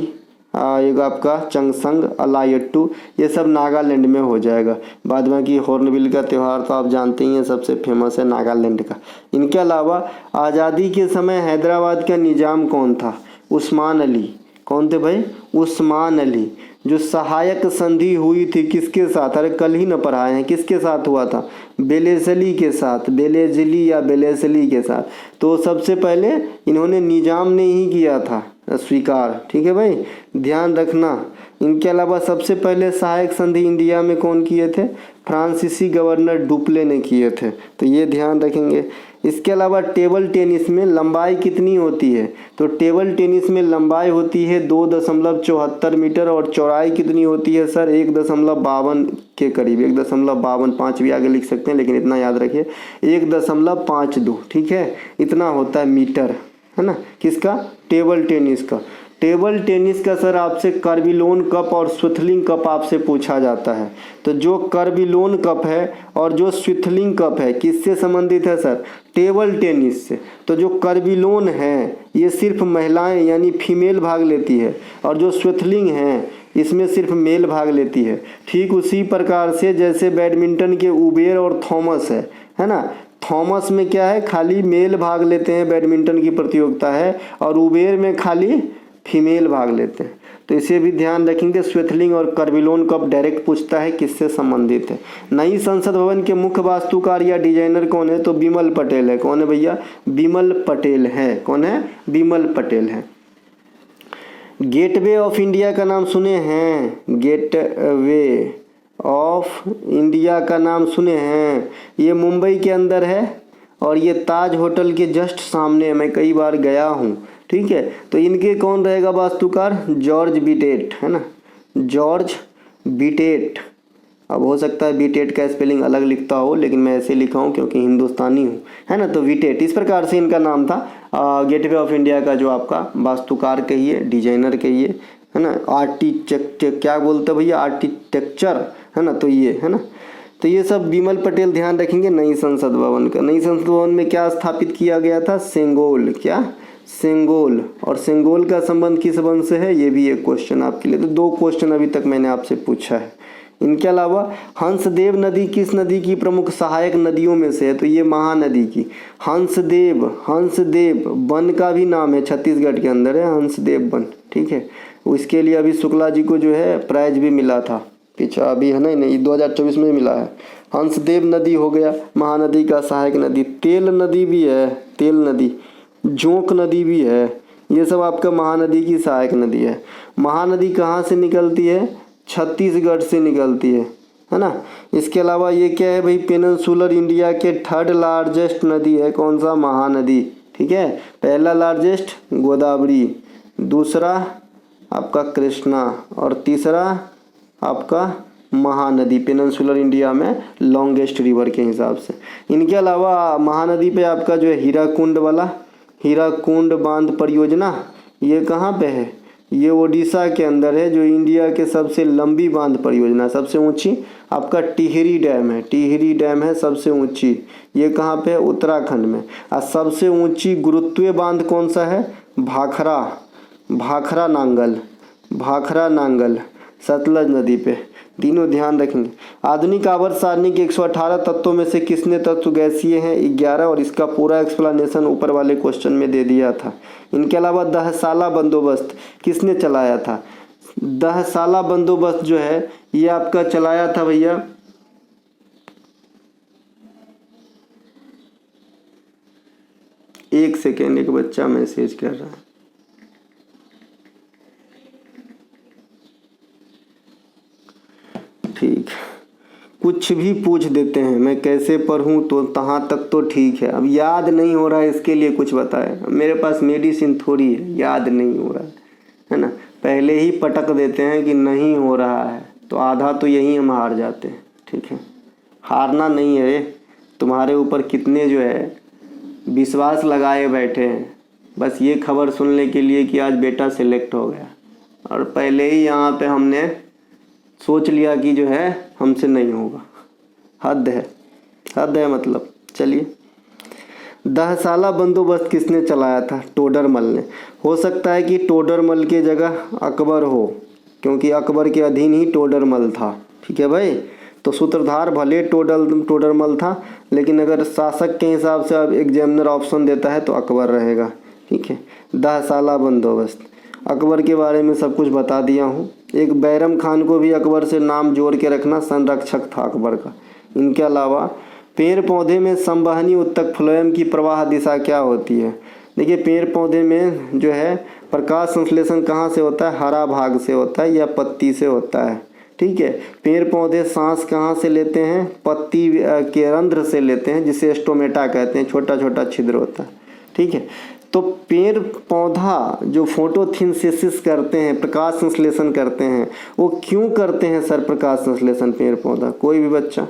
एक आपका चंगसंग, अलायट्टू, ये सब नागालैंड में हो जाएगा। बाद में कि हॉर्नबिल का त्यौहार तो आप जानते ही हैं, सबसे फेमस है नागालैंड का। इनके अलावा आज़ादी के समय हैदराबाद का निजाम कौन था? उस्मान अली। कौन थे भाई? उस्मान अली। जो सहायक संधि हुई थी किसके साथ? अरे कल ही न पढ़ाए हैं, किसके साथ हुआ था? बेलेसली के साथ, बेलेजली या बेलेसली के साथ। तो सबसे पहले इन्होंने निजाम ने ही किया था, स्वीकार। ठीक है भाई, ध्यान रखना। इनके अलावा सबसे पहले सहायक संधि इंडिया में कौन किए थे? फ्रांसीसी गवर्नर डुप्ले ने किए थे, तो ये ध्यान रखेंगे। इसके अलावा टेबल टेनिस में लंबाई कितनी होती है? तो टेबल टेनिस में लंबाई होती है 2.74 मीटर और चौड़ाई कितनी होती है सर? 1.52 के करीब, 1.52, 5 भी आगे लिख सकते हैं लेकिन इतना याद रखिए 1.52। ठीक है, इतना होता है मीटर, है ना। किसका? टेबल टेनिस का। टेबल टेनिस का सर आपसे कर्बिलोन कप और स्विथलिंग कप आपसे पूछा जाता है। तो जो कर्बिलोन कप है और जो स्विथलिंग कप है किससे संबंधित है सर? टेबल टेनिस से। तो जो कर्बिलोन है ये सिर्फ महिलाएं यानी फीमेल भाग लेती है और जो स्विथलिंग है इसमें सिर्फ मेल भाग लेती है। ठीक उसी प्रकार से जैसे बैडमिंटन के उबेर और थॉमस है ना। थॉमस में क्या है? खाली मेल भाग लेते हैं, बैडमिंटन की प्रतियोगिता है, और उबेर में खाली फीमेल भाग लेते हैं। तो इसे भी ध्यान रखेंगे। स्विथलिंग और कर्बिलोन कप डायरेक्ट पूछता है किससे संबंधित है। नई संसद भवन के मुख्य वास्तुकार या डिजाइनर कौन है? तो बिमल पटेल है। कौन है भैया? बिमल पटेल है। कौन है? बिमल पटेल है। गेटवे ऑफ इंडिया का नाम सुने हैं? गेटवे ऑफ इंडिया का नाम सुने हैं? ये मुंबई के अंदर है और ये ताज होटल के जस्ट सामने, मैं कई बार गया हूँ। ठीक है, तो इनके कौन रहेगा वास्तुकार? जॉर्ज बीटेट, है ना, जॉर्ज बीटेट। अब हो सकता है बीटेट का स्पेलिंग अलग लिखता हो लेकिन मैं ऐसे लिखा हूँ क्योंकि हिंदुस्तानी हूँ, है ना। तो बीटेट, इस प्रकार से इनका नाम था। गेटवे ऑफ इंडिया का जो आपका वास्तुकार कहिए, डिजाइनर कहिए, है ना, आर्किटेक्चर क्या बोलते हैं भैया? आर्किटेक्चर, है ना। तो ये है ना, तो ये सब बिमल पटेल ध्यान रखेंगे। नई संसद भवन का, नई संसद भवन में क्या स्थापित किया गया था? सेंगोल। क्या? सेंगोल। और सेंगोल का संबंध किस वन से है? ये भी एक क्वेश्चन आपके लिए। तो 2 क्वेश्चन अभी तक मैंने आपसे पूछा है। इनके अलावा हंसदेव नदी किस नदी की प्रमुख सहायक नदियों में से है? तो ये महानदी की। हंसदेव, हंसदेव वन का भी नाम है, छत्तीसगढ़ के अंदर है हंसदेव वन। ठीक है, उसके लिए अभी शुक्ला जी को जो है प्राइज भी मिला था पीछे, अभी है नहीं 2024 में मिला है। हंसदेव नदी हो गया महानदी का सहायक नदी। तेल नदी भी है, तेल नदी, जोंक नदी भी है, ये सब आपका महानदी की सहायक नदी है। महानदी कहाँ से निकलती है? छत्तीसगढ़ से निकलती है ना। इसके अलावा ये क्या है भाई? पेनिनसुलर इंडिया के 3rd लार्जेस्ट नदी है। कौन सा? महानदी। ठीक है, पहला लार्जेस्ट गोदावरी, दूसरा आपका कृष्णा और तीसरा आपका महानदी। पेनिनसुलर इंडिया में लॉन्गेस्ट रिवर के हिसाब से। इनके अलावा महानदी पे आपका जो है हीराकुंड वाला, हीराकुंड बांध परियोजना, ये कहाँ पे है? ये ओडिशा के अंदर है, जो इंडिया के सबसे लंबी बांध परियोजना। सबसे ऊंची आपका टिहरी डैम है, टिहरी डैम है सबसे ऊंची। ये कहाँ पे है? उत्तराखंड में। और सबसे ऊंची गुरुत्वीय बांध कौन सा है? भाखरा, भाखरा नांगल, भाखरा नांगल सतलज नदी पे। तीनों ध्यान रखेंगे। आधुनिक आवर्त सारणी के 118 तत्वों में से किसने तत्व गैसीय हैं? 11, और इसका पूरा एक्सप्लेनेशन ऊपर वाले क्वेश्चन में दे दिया था। इनके अलावा दहसाला बंदोबस्त किसने चलाया था? दहसाला बंदोबस्त जो है ये आपका चलाया था भैया एक सेकेंड, एक बच्चा मैसेज कर रहा है। ठीक, कुछ भी पूछ देते हैं, मैं कैसे पढ़ूं? तो तहाँ तक तो ठीक है। अब याद नहीं हो रहा है इसके लिए कुछ बताए। मेरे पास मेडिसिन थोड़ी है, याद नहीं हो रहा है ना। पहले ही पटक देते हैं कि नहीं हो रहा है, तो आधा तो यही हम हार जाते हैं। ठीक है, हारना नहीं है। तुम्हारे ऊपर कितने जो है विश्वास लगाए बैठे हैं बस ये खबर सुनने के लिए कि आज बेटा सिलेक्ट हो गया, और पहले ही यहाँ पे हमने सोच लिया कि जो है हमसे नहीं होगा। हद है, हद है मतलब। चलिए, दहसाला बंदोबस्त किसने चलाया था? टोडरमल ने। हो सकता है कि टोडरमल के जगह अकबर हो, क्योंकि अकबर के अधीन ही टोडरमल था। ठीक है भाई, तो सूत्रधार भले टोडरमल था, लेकिन अगर शासक के हिसाब से अब एग्जामिनर ऑप्शन देता है तो अकबर रहेगा। ठीक है, दहसाला बंदोबस्त। अकबर के बारे में सब कुछ बता दिया हूँ। एक बैरम खान को भी अकबर से नाम जोड़ के रखना, संरक्षक था अकबर का। इनके अलावा पेड़ पौधे में संवहनी उत्तक फ्लोएम की प्रवाह दिशा क्या होती है? देखिए पेड़ पौधे में जो है प्रकाश संश्लेषण कहाँ से होता है, हरा भाग से होता है या पत्ती से होता है। ठीक है, पेड़ पौधे सांस कहाँ से लेते हैं, पत्ती के रंध्र से लेते हैं, जिसे स्टोमेटा कहते हैं, छोटा छोटा छिद्र होता है। ठीक है, तो पेड़ पौधा जो फोटोसिंथेसिस करते हैं, प्रकाश संश्लेषण करते हैं, वो क्यों करते हैं सर प्रकाश संश्लेषण पेड़ पौधा, कोई भी बच्चा?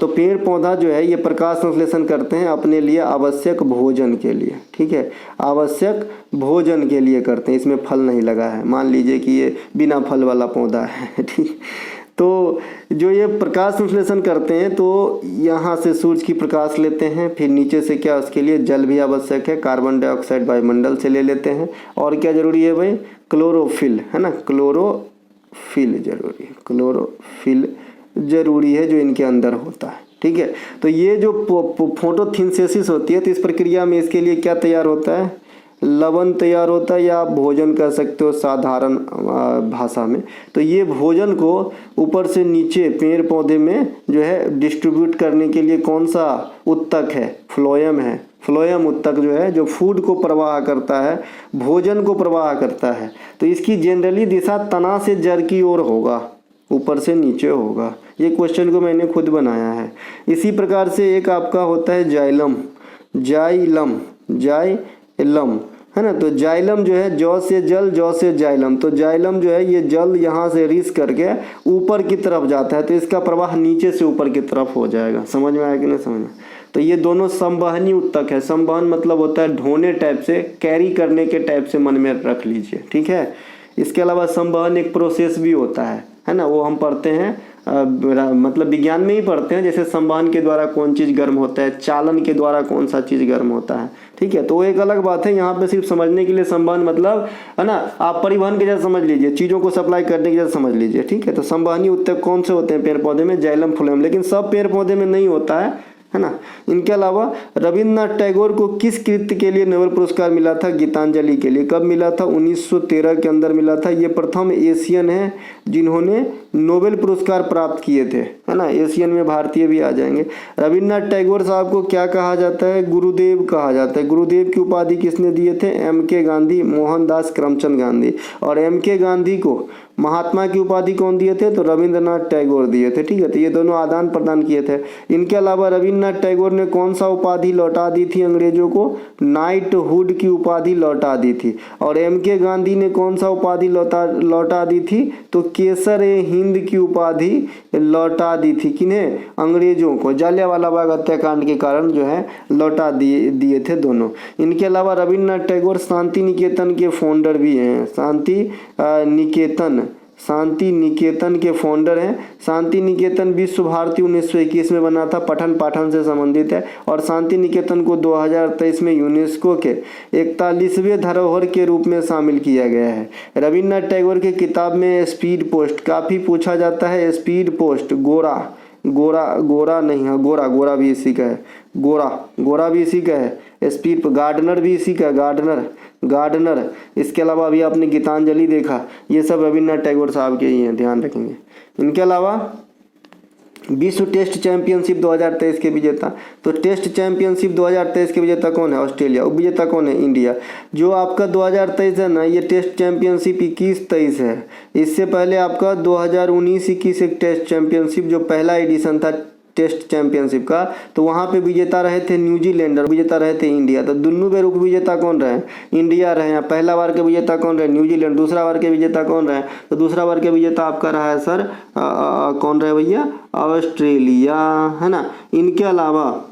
तो पेड़ पौधा जो है ये प्रकाश संश्लेषण करते हैं अपने लिए आवश्यक भोजन के लिए। ठीक है, आवश्यक भोजन के लिए करते हैं। इसमें फल नहीं लगा है, मान लीजिए कि ये बिना फल वाला पौधा है। ठीक, तो जो ये प्रकाश संश्लेषण करते हैं तो यहाँ से सूरज की प्रकाश लेते हैं, फिर नीचे से क्या उसके लिए जल भी आवश्यक है, कार्बन डाइऑक्साइड वायुमंडल से ले लेते हैं, और क्या जरूरी है भाई, क्लोरोफिल, है ना, क्लोरोफिल जरूरी है, क्लोरोफिल जरूरी है जो इनके अंदर होता है। ठीक है, तो ये जो फोटोसिंथेसिस होती है तो इस प्रक्रिया में इसके लिए क्या तैयार होता है, लवण तैयार होता है, या आप भोजन कह सकते हो साधारण भाषा में। तो ये भोजन को ऊपर से नीचे पेड़ पौधे में जो है डिस्ट्रीब्यूट करने के लिए कौन सा उत्तक है, फ्लोएम है। फ्लोएम उत्तक जो है जो फूड को प्रवाह करता है, भोजन को प्रवाह करता है, तो इसकी जनरली दिशा तना से जड़ की ओर होगा, ऊपर से नीचे होगा। ये क्वेश्चन को मैंने खुद बनाया है। इसी प्रकार से एक आपका होता है जाइलम, जाइलम है ना, तो जाइलम जो है जौ से जल, जौ से जाइलम, तो जाइलम जो है ये जल यहाँ से रिस करके ऊपर की तरफ जाता है, तो इसका प्रवाह नीचे से ऊपर की तरफ हो जाएगा। समझ में आया कि नहीं समझ में? तो ये दोनों संवहनी उत्तक है। संवहन मतलब होता है ढोने टाइप से, कैरी करने के टाइप से मन में रख लीजिए। ठीक है, इसके अलावा संवहन एक प्रोसेस भी होता है ना, वो हम पढ़ते हैं मतलब विज्ञान में ही पढ़ते हैं, जैसे संवहन के द्वारा कौन चीज़ गर्म होता है, चालन के द्वारा कौन सा चीज़ गर्म होता है। ठीक है, तो वो एक अलग बात है। यहाँ पे सिर्फ समझने के लिए संवहन मतलब है ना, आप परिवहन के जैसे समझ लीजिए, चीज़ों को सप्लाई करने के जैसे समझ लीजिए। ठीक है, तो संवहनी उत्तक कौन से होते हैं पेड़ पौधे में, जाइलम, फ्लोएम, लेकिन सब पेड़ पौधे में नहीं होता है ना। इनके अलावा रविन्द्रनाथ टैगोर को किस कृत्य के लिए नोबेल पुरस्कार मिला था, गीतांजलि के लिए। कब मिला था, 1913 के अंदर मिला था। ये प्रथम एशियन है जिन्होंने नोबेल पुरस्कार प्राप्त किए थे, है ना। एशियन में भारतीय भी आ जाएंगे। रविन्द्रनाथ टैगोर साहब को क्या कहा जाता है, गुरुदेव कहा जाता है। गुरुदेव की उपाधि किसने दिए थे, M.K. गांधी, मोहनदास करमचंद गांधी। और M.K. गांधी को महात्मा की उपाधि कौन दिए थे, तो रविन्द्रनाथ टैगोर दिए थे। ठीक है, तो ये दोनों आदान प्रदान किए थे। इनके अलावा रविन्द्रनाथ टैगोर ने कौन सा उपाधि लौटा दी थी अंग्रेजों को, नाइटहुड की उपाधि लौटा दी थी। और M.K. गांधी ने कौन सा उपाधि लौटा दी थी, तो केसर ए हिंद की उपाधि लौटा दी थी। किन्हें, अंग्रेजों को। जालियांवाला बाग हत्याकांड के कारण जो है लौटा दिए थे दोनों। इनके अलावा रविन्द्रनाथ टैगोर शांति निकेतन के फाउंडर भी हैं। शांति निकेतन के फाउंडर हैं। शांति निकेतन विश्व भारती 1921 में बना था, पठन पाठन से संबंधित है। और शांति निकेतन को 2023 में यूनेस्को के 41वें धरोहर के रूप में शामिल किया गया है। रविन्द्रनाथ टैगोर की किताब में स्पीड पोस्ट काफ़ी पूछा जाता है। स्पीड पोस्ट, गोरा नहीं है, गोरा भी इसी का है, गोरा भी इसी का है। स्पीड गार्डनर भी इसी का, गार्डनर। इसके अलावा अभी आपने गीतांजलि देखा, ये सब रविन्द्रनाथ टैगोर साहब के ही हैं, ध्यान रखेंगे। इनके अलावा विश्व टेस्ट चैंपियनशिप 2023 के विजेता, तो टेस्ट चैंपियनशिप 2023 के विजेता कौन है, ऑस्ट्रेलिया। उपविजेता कौन है, इंडिया। जो आपका 2023 है ना, ये टेस्ट चैंपियनशिप 21-23 है। इससे पहले आपका 2019-21 एक टेस्ट चैंपियनशिप जो पहला एडिशन था टेस्ट चैंपियनशिप का, तो वहाँ पे विजेता रहे थे न्यूजीलैंड, विजेता रहे थे इंडिया। तो दोनों बार उपविजेता कौन रहे, इंडिया रहे। पहला बार के विजेता कौन रहे, न्यूजीलैंड। दूसरा बार के विजेता कौन रहे, तो दूसरा बार के विजेता आपका रहा है सर कौन रहे भैया, ऑस्ट्रेलिया, है ना। इनके अलावा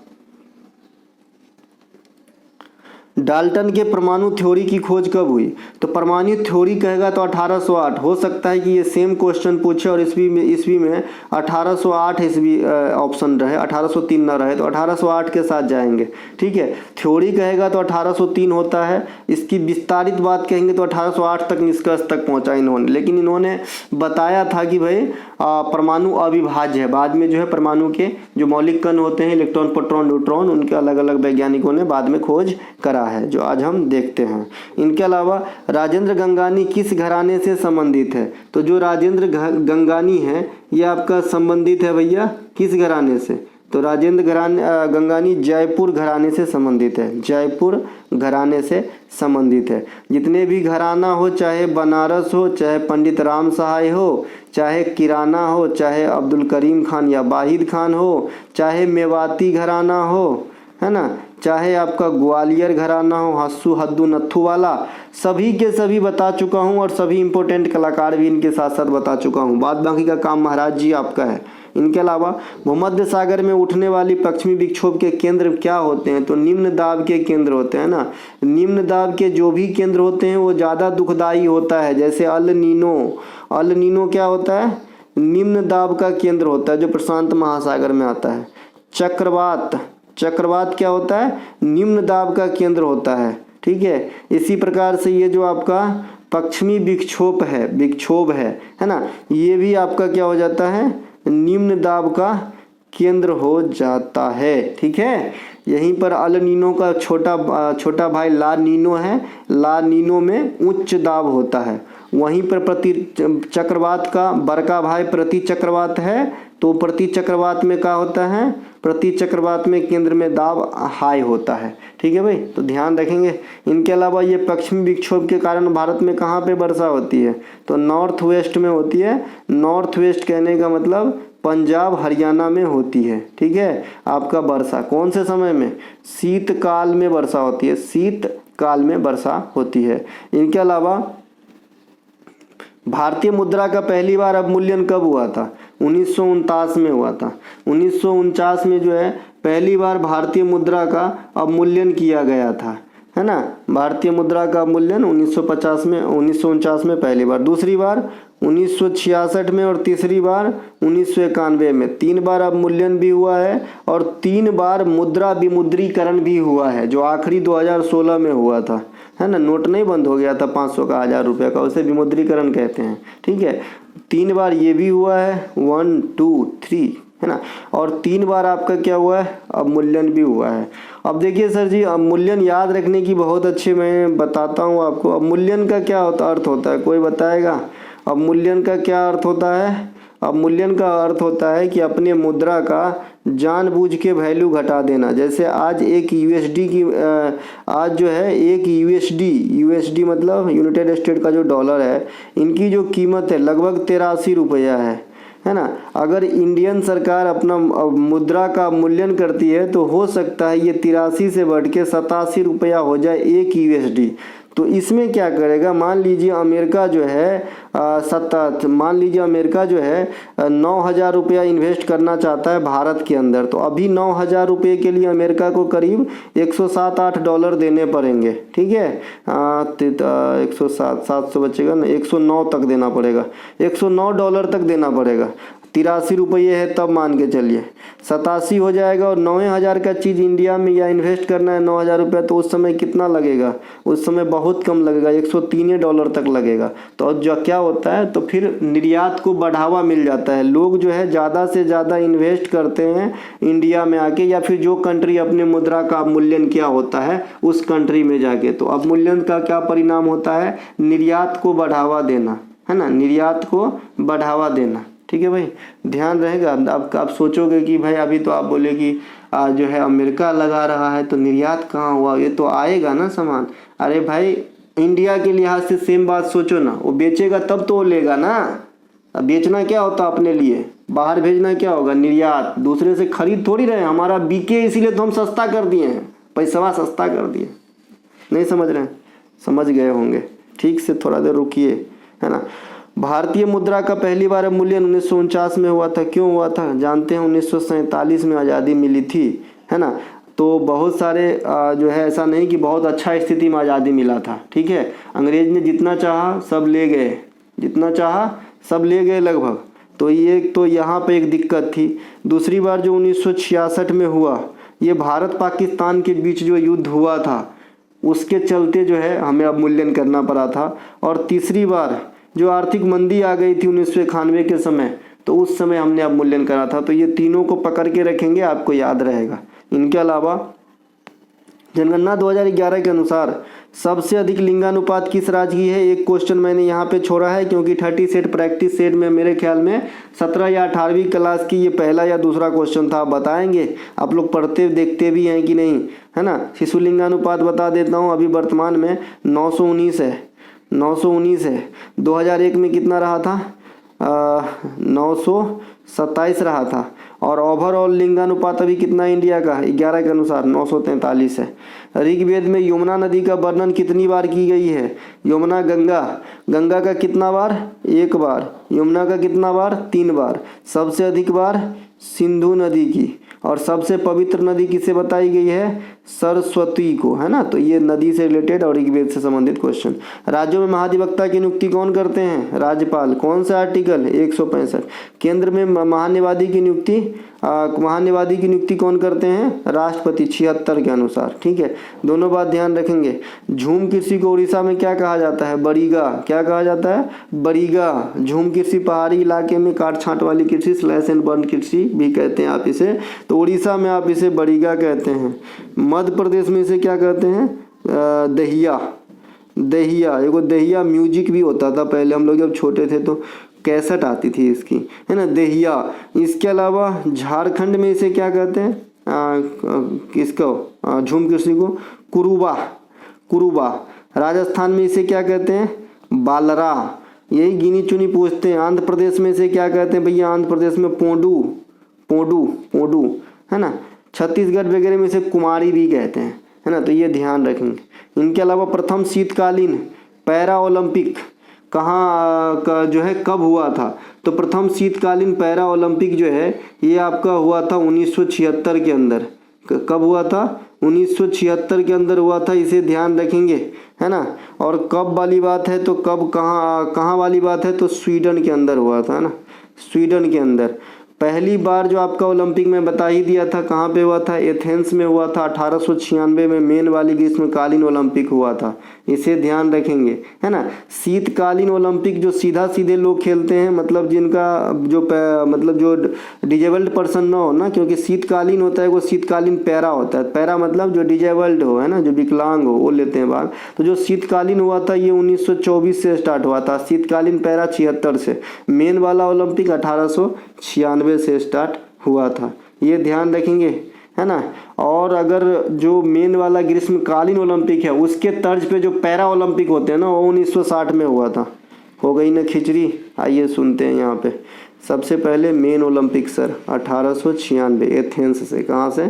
डाल्टन के परमाणु थ्योरी की खोज कब हुई, तो परमाणु थ्योरी कहेगा तो 1808। हो सकता है कि ये सेम क्वेश्चन पूछे और ईस्वी में 1808 ईस्वी ऑप्शन रहे, 1803 ना रहे, तो 1808 के साथ जाएंगे। ठीक है, थ्योरी कहेगा तो 1803 होता है। इसकी विस्तारित बात कहेंगे तो 1808 तक निष्कर्ष तक पहुंचा इन्होंने। लेकिन इन्होंने बताया था कि भाई परमाणु अविभाज्य है। बाद में जो है परमाणु के जो मौलिक कण होते हैं, इलेक्ट्रॉन, प्रोटॉन, न्यूट्रॉन, उनके अलग अलग वैज्ञानिकों ने बाद में खोज करा है, जो आज हम देखते हैं। इनके अलावा राजेंद्र गंगानी किस घराने से संबंधित है, तो जो राजेंद्र गंगानी है ये आपका संबंधित है भैया किस घराने से, तो राजेंद्र गंगानी जयपुर घराने से संबंधित है, जयपुर घराने से संबंधित है। जितने भी घराना हो, चाहे बनारस हो, चाहे पंडित राम सहाय हो, चाहे किराना हो, चाहे अब्दुल करीम खान या वाहिद खान हो, चाहे मेवाती घराना हो, है ना, चाहे आपका ग्वालियर घराना हो, हस्सू हद्दू नत्थू वाला, सभी के सभी बता चुका हूँ और सभी इंपॉर्टेंट कलाकार भी इनके साथ साथ बता चुका हूँ। बाद बाकी का काम महाराज जी आपका है। इनके अलावा भूमध्य सागर में उठने वाली पश्चिमी विक्षोभ के केंद्र क्या होते हैं? तो निम्न दाब के केंद्र होते हैं ना। निम्न दाब के जो भी केंद्र होते हैं वो ज़्यादा दुखदाई होता है। जैसे अल नीनो क्या होता है? निम्न दाब का केंद्र होता है जो प्रशांत महासागर में आता है। चक्रवात क्या होता है? निम्न दाब का केंद्र होता है। ठीक है, इसी प्रकार से ये जो आपका पश्चिमी विक्षोभ है ना, ये भी आपका क्या हो जाता है? निम्न दाब का केंद्र हो जाता है। ठीक है, यहीं पर अल नीनो का छोटा भाई ला नीनो है। ला नीनो में उच्च दाब होता है। वहीं पर प्रति चक्रवात का बड़का भाई प्रति चक्रवात है। तो प्रति चक्रवात में क्या होता है? प्रति चक्रवात में केंद्र में दाब हाई होता है। ठीक है भाई, तो ध्यान रखेंगे। इनके अलावा ये पश्चिमी विक्षोभ के कारण भारत में कहाँ पे वर्षा होती है? तो नॉर्थ वेस्ट में होती है। नॉर्थ वेस्ट कहने का मतलब पंजाब हरियाणा में होती है। ठीक है, आपका वर्षा कौन से समय में? शीतकाल में वर्षा होती है। शीतकाल में वर्षा होती है। इनके अलावा भारतीय मुद्रा का पहली बार अवमूल्यन कब हुआ था? 1949 में हुआ था। 1949 में जो है पहली बार भारतीय मुद्रा का अवमूल्यन किया गया था, है ना। भारतीय मुद्रा का अवमूल्यन 1949 में पहली बार, दूसरी बार 1966 में और तीसरी बार 1991 में। 3 बार अवमूल्यन भी हुआ है और 3 बार मुद्रा विमुद्रीकरण भी हुआ है, जो आखिरी 2016 में हुआ था, है ना। नोट नहीं बंद हो गया था 500 का, 1000 रुपये का, उसे विमुद्रीकरण कहते हैं। ठीक है, 3 बार ये भी हुआ है, 1 2 3, है ना। और 3 बार आपका क्या हुआ है? अवमूल्यन भी हुआ है। अब देखिए सर जी, अवमूल्यन याद रखने की बहुत अच्छी मैं बताता हूँ आपको। अवमूल्यन का क्या अर्थ होता है? कोई बताएगा? अवमूल्यन का क्या अर्थ होता है? अवमूल्यन का अर्थ होता है कि अपने मुद्रा का जानबूझ के वैल्यू घटा देना। जैसे आज एक यूएसडी की आज जो है एक यूएसडी मतलब यूनाइटेड स्टेट का जो डॉलर है, इनकी जो कीमत है लगभग 83 रुपया है ना। अगर इंडियन सरकार अपना मुद्रा का मूल्यन करती है तो हो सकता है ये 83 से बढ़ के 87 रुपया हो जाए एक यूएसडी। तो इसमें क्या करेगा? मान लीजिए अमेरिका जो है 9,000 रुपया इन्वेस्ट करना चाहता है भारत के अंदर। तो अभी 9,000 रुपये के लिए अमेरिका को करीब $107-8 देने पड़ेंगे। ठीक है, 107 700 बचेगा ना, 109 तक देना पड़ेगा, $109 तक देना पड़ेगा। 83 रुपये है तब मान के चलिए 87 हो जाएगा। और 9,000 का चीज़ इंडिया में या इन्वेस्ट करना है 9,000 रुपया, तो उस समय कितना लगेगा? उस समय बहुत कम लगेगा, $103 तक लगेगा। तो जो क्या होता है, तो फिर निर्यात को बढ़ावा मिल जाता है। लोग जो है ज़्यादा से ज़्यादा इन्वेस्ट करते हैं इंडिया में आके, या फिर जो कंट्री अपने मुद्रा का अवमूल्यन किया होता है उस कंट्री में जाके। तो अवमूल्यन का क्या परिणाम होता है? निर्यात को बढ़ावा देना, है ना, निर्यात को बढ़ावा देना। ठीक है भाई, ध्यान रहेगा। अब आप सोचोगे कि भाई अभी तो आप बोले कि जो है अमेरिका लगा रहा है तो निर्यात कहाँ हुआ? ये तो आएगा ना सामान। अरे भाई इंडिया के लिहाज से सेम बात सोचो ना, वो बेचेगा तब तो वो लेगा ना। अब बेचना क्या होता अपने लिए, बाहर भेजना क्या होगा? निर्यात। दूसरे से खरीद थोड़ी रहे, हमारा बिके इसीलिए तो हम सस्ता कर दिए हैं, पैसा सस्ता कर दिए। नहीं समझ रहे हैं? समझ गए होंगे, ठीक से थोड़ा देर रुकिए, है ना। भारतीय मुद्रा का पहली बार अवमूल्यन 1949 में हुआ था। क्यों हुआ था जानते हैं? 1947 में आज़ादी मिली थी, है ना। तो बहुत सारे जो है, ऐसा नहीं कि बहुत अच्छा स्थिति में आज़ादी मिला था। ठीक है, अंग्रेज ने जितना चाहा सब ले गए, जितना चाहा सब ले गए लगभग। तो ये तो यहाँ पे एक दिक्कत थी। दूसरी बार जो 1966 में हुआ, ये भारत पाकिस्तान के बीच जो युद्ध हुआ था उसके चलते जो है हमें अवमूल्यन करना पड़ा था। और तीसरी बार जो आर्थिक मंदी आ गई थी 1991 के समय, तो उस समय हमने अवमूल्यन करा था। तो ये तीनों को पकड़ के रखेंगे, आपको याद रहेगा। इनके अलावा जनगणना 2011 के अनुसार सबसे अधिक लिंगानुपात किस राज्य की है? एक क्वेश्चन मैंने यहाँ पे छोड़ा है क्योंकि 30 सेट प्रैक्टिस सेट में मेरे ख्याल में 17 या 18वीं क्लास की ये पहला या दूसरा क्वेश्चन था। आप बताएंगे, आप लोग पढ़ते देखते भी हैं कि नहीं, है ना। शिशु लिंगानुपात बता देता हूँ, अभी वर्तमान में 919 है, 919 है। 2001 में कितना रहा था? 927 रहा था। और ओवरऑल लिंगानुपात अभी कितना है इंडिया का? 11 के अनुसार 943 है। ऋग्वेद में यमुना नदी का वर्णन कितनी बार की गई है? यमुना गंगा का कितना बार? 1 बार। यमुना का कितना बार? 3 बार। सबसे अधिक बार सिंधु नदी की। और सबसे पवित्र नदी किसे बताई गई है? सरस्वती को, है ना। तो ये नदी से रिलेटेड और ऋग्वेद से संबंधित क्वेश्चन। राज्यों में महाधिवक्ता की नियुक्ति कौन करते हैं? राज्यपाल। कौन सा आर्टिकल? 165। केंद्र में महान्यायवादी की नियुक्ति कौन करते हैं? राष्ट्रपति, 76 के अनुसार। ठीक है, दोनों बात ध्यान रखेंगे। झूम कृषि को उड़ीसा में क्या कहा जाता है? बरीगा। क्या कहा जाता है? बरीगा। झूम कृषि पहाड़ी इलाके में काट छांट वाली कृषि, स्लैश एंड बर्न कृषि भी कहते हैं आप इसे। तो उड़ीसा में आप इसे बरीगा कहते हैं। मध्य प्रदेश में इसे क्या कहते हैं? दहिया। एगो दहिया म्यूजिक भी होता था पहले, हम लोग जब छोटे थे तो कैसेट आती थी इसकी, है ना, दहिया। इसके अलावा झारखंड में इसे क्या कहते हैं? किसको? झूम कृषि को कुरुबा। राजस्थान में इसे क्या कहते हैं? बालरा। यही गिनी चुनी पूछते हैं। आंध्र प्रदेश में इसे क्या कहते हैं भैया? आंध्र प्रदेश में पोंडू, है ना। छत्तीसगढ़ वगैरह में इसे कुमारी भी कहते हैं, है ना। तो ये ध्यान रखेंगे। इनके अलावा प्रथम शीतकालीन पैरा ओलंपिक कहाँ का जो है कब हुआ था? तो प्रथम शीतकालीन पैरा ओलंपिक जो है ये आपका हुआ था 1976 के अंदर। कब हुआ था? 1976 के अंदर हुआ था। इसे ध्यान रखेंगे, है ना। और कब वाली बात है तो कब कहाँ वाली बात है? तो स्वीडन के अंदर हुआ था, है ना, स्वीडन के अंदर। पहली बार जो आपका ओलंपिक में बता ही दिया था, कहाँ पे हुआ था? एथेंस में हुआ था। 1896 में मेन वाली ग्रीष्मकालीन ओलंपिक हुआ था। इसे ध्यान रखेंगे, है ना। शीतकालीन ओलंपिक जो सीधा सीधे लोग खेलते हैं, मतलब जिनका जो डिजेबल्ड पर्सन ना हो ना, क्योंकि शीतकालीन होता है वो शीतकालीन पैरा होता है। पैरा मतलब जो डिजेबल्ड हो, है ना, जो विकलांग हो, वो लेते हैं भाग। तो जो शीतकालीन हुआ था ये 1924 से स्टार्ट हुआ था। शीतकालीन पैरा 76 से। मेन वाला ओलंपिक 1896 से स्टार्ट हुआ था। ये ध्यान रखेंगे, है ना। और अगर जो मेन वाला ग्रीष्मकालीन ओलंपिक है उसके तर्ज पे जो पैरा ओलंपिक होते हैं ना, वो 1960 में हुआ था। हो गई ना खिचड़ी। आइए सुनते हैं यहाँ पे। सबसे पहले मेन ओलंपिक सर 1896 एथेंस से। कहाँ से?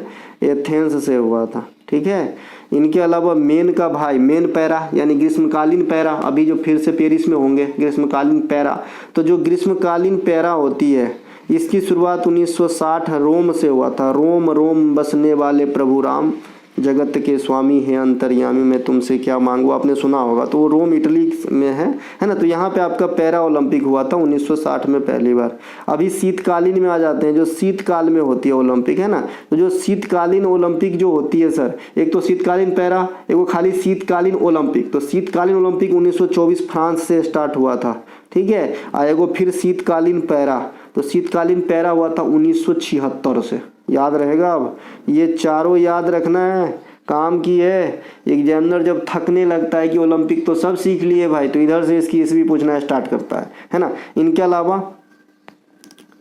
एथेंस से हुआ था। ठीक है। इनके अलावा मेन का भाई मेन पैरा यानी ग्रीष्मकालीन पैरा, अभी जो फिर से पेरिस में होंगे ग्रीष्मकालीन पैरा। तो जो ग्रीष्मकालीन पैरा होती है इसकी शुरुआत 1960 रोम से हुआ था। रोम बसने वाले प्रभु राम, जगत के स्वामी है अंतर्यामी, मैं तुमसे क्या मांगू, आपने सुना होगा। तो वो रोम इटली में है ना। तो यहाँ पे आपका पैरा ओलंपिक हुआ था 1960 में पहली बार। अभी शीतकालीन में आ जाते हैं, जो शीतकाल में होती है ओलंपिक, है ना। तो जो शीतकालीन ओलंपिक जो होती है सर, एक तो शीतकालीन पैरा, एक वो खाली शीतकालीन ओलंपिक। तो शीतकालीन ओलंपिक 1924 फ्रांस से स्टार्ट हुआ था। ठीक है। और एगो फिर शीतकालीन पैरा, तो शीतकालीन पैरा हुआ था 1976 से। याद रहेगा। अब ये चारों याद रखना है, काम की है। एग्जामिनर जब थकने लगता है कि ओलंपिक तो सब सीख लिए भाई, तो इधर से इसकी भी पूछना स्टार्ट करता है ना। इनके अलावा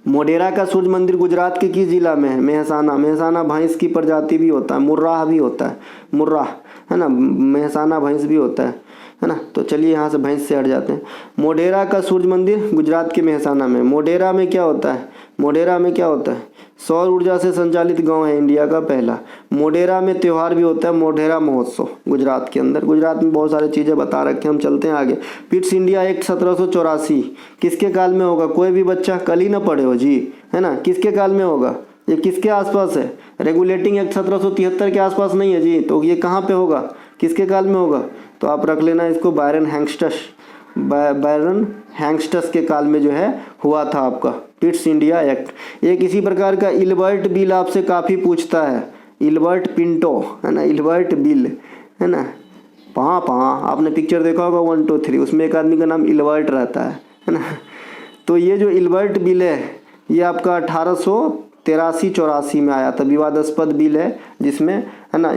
मोढेरा का सूर्य मंदिर गुजरात के किस जिला में है? मेहसाना भैंस की प्रजाति भी होता है, मुर्राह भी होता है, मुर्राह, है ना। मेहसाना भैंस भी होता है ना। तो चलिए यहाँ से भैंस से हट जाते हैं। मोढेरा का सूर्य मंदिर गुजरात के मेहसाना में। मोढेरा में क्या होता है? सौर ऊर्जा से संचालित गांव है इंडिया का पहला। मोढेरा में त्यौहार भी होता है, मोढेरा महोत्सव गुजरात के अंदर। गुजरात में बहुत सारी चीज़ें बता रखे, हम चलते हैं आगे। पिट्स इंडिया एक्ट 1784 किसके काल में होगा? कोई भी बच्चा कल ही ना पढ़े हो जी, है ना। किसके काल में होगा? ये किसके आसपास है? रेगुलेटिंग एक्ट 1773 के आसपास नहीं है जी। तो ये कहाँ पे होगा? किसके काल में होगा? तो आप रख लेना इसको, बायरन हैंगस्टस के काल में जो है हुआ था आपका पिट्स इंडिया एक्ट। एक इसी प्रकार का इल्बर्ट बिल आपसे काफ़ी पूछता है, इल्बर्ट पिंटो, है ना, इल्बर्ट बिल, है ना। आपने पिक्चर देखा होगा 1 2 3, उसमें एक आदमी का नाम इल्बर्ट रहता है ना। तो ये जो इल्बर्ट बिल है ये आपका 1883-84 में आया था। विवादास्पद बिल है जिसमें है ना,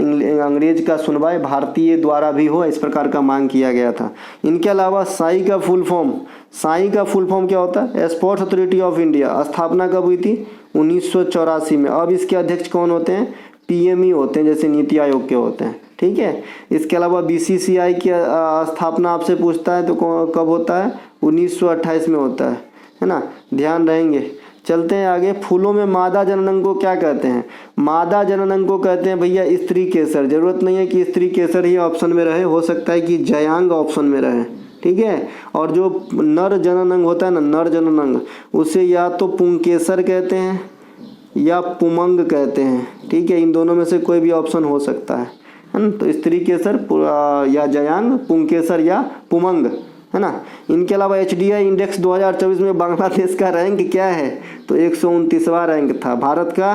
अंग्रेज का सुनवाई भारतीय द्वारा भी हो, इस प्रकार का मांग किया गया था। इनके अलावा साई का फुल फॉर्म क्या होता है? Sports authority of India. स्थापना कब हुई थी? 1984 में। अब इसके अध्यक्ष कौन होते हैं? पीएमई होते हैं, जैसे नीति आयोग के होते हैं, ठीक है। इसके अलावा बीसीसीआई की स्थापना आपसे पूछता है तो कब होता है? 1928 में होता है ना, ध्यान रहेंगे। चलते हैं आगे। फूलों में मादा जननांग को क्या कहते हैं? मादा जननांग को कहते हैं भैया स्त्री केसर। जरूरत नहीं है कि स्त्री केसर ही ऑप्शन में रहे, हो सकता है कि जयांग ऑप्शन में रहे, ठीक है। और जो नर जननांग होता है ना, नर जननांग, उसे या तो पुंकेसर कहते हैं या पुमंग कहते हैं, ठीक है। इन दोनों में से कोई भी ऑप्शन हो सकता है ना। तो स्त्री केसर या जयांग, पुंकेसर या पुमंग, है ना। इनके अलावा HDI इंडेक्स 2024 में बांग्लादेश का रैंक क्या है? तो 129वां रैंक था, भारत का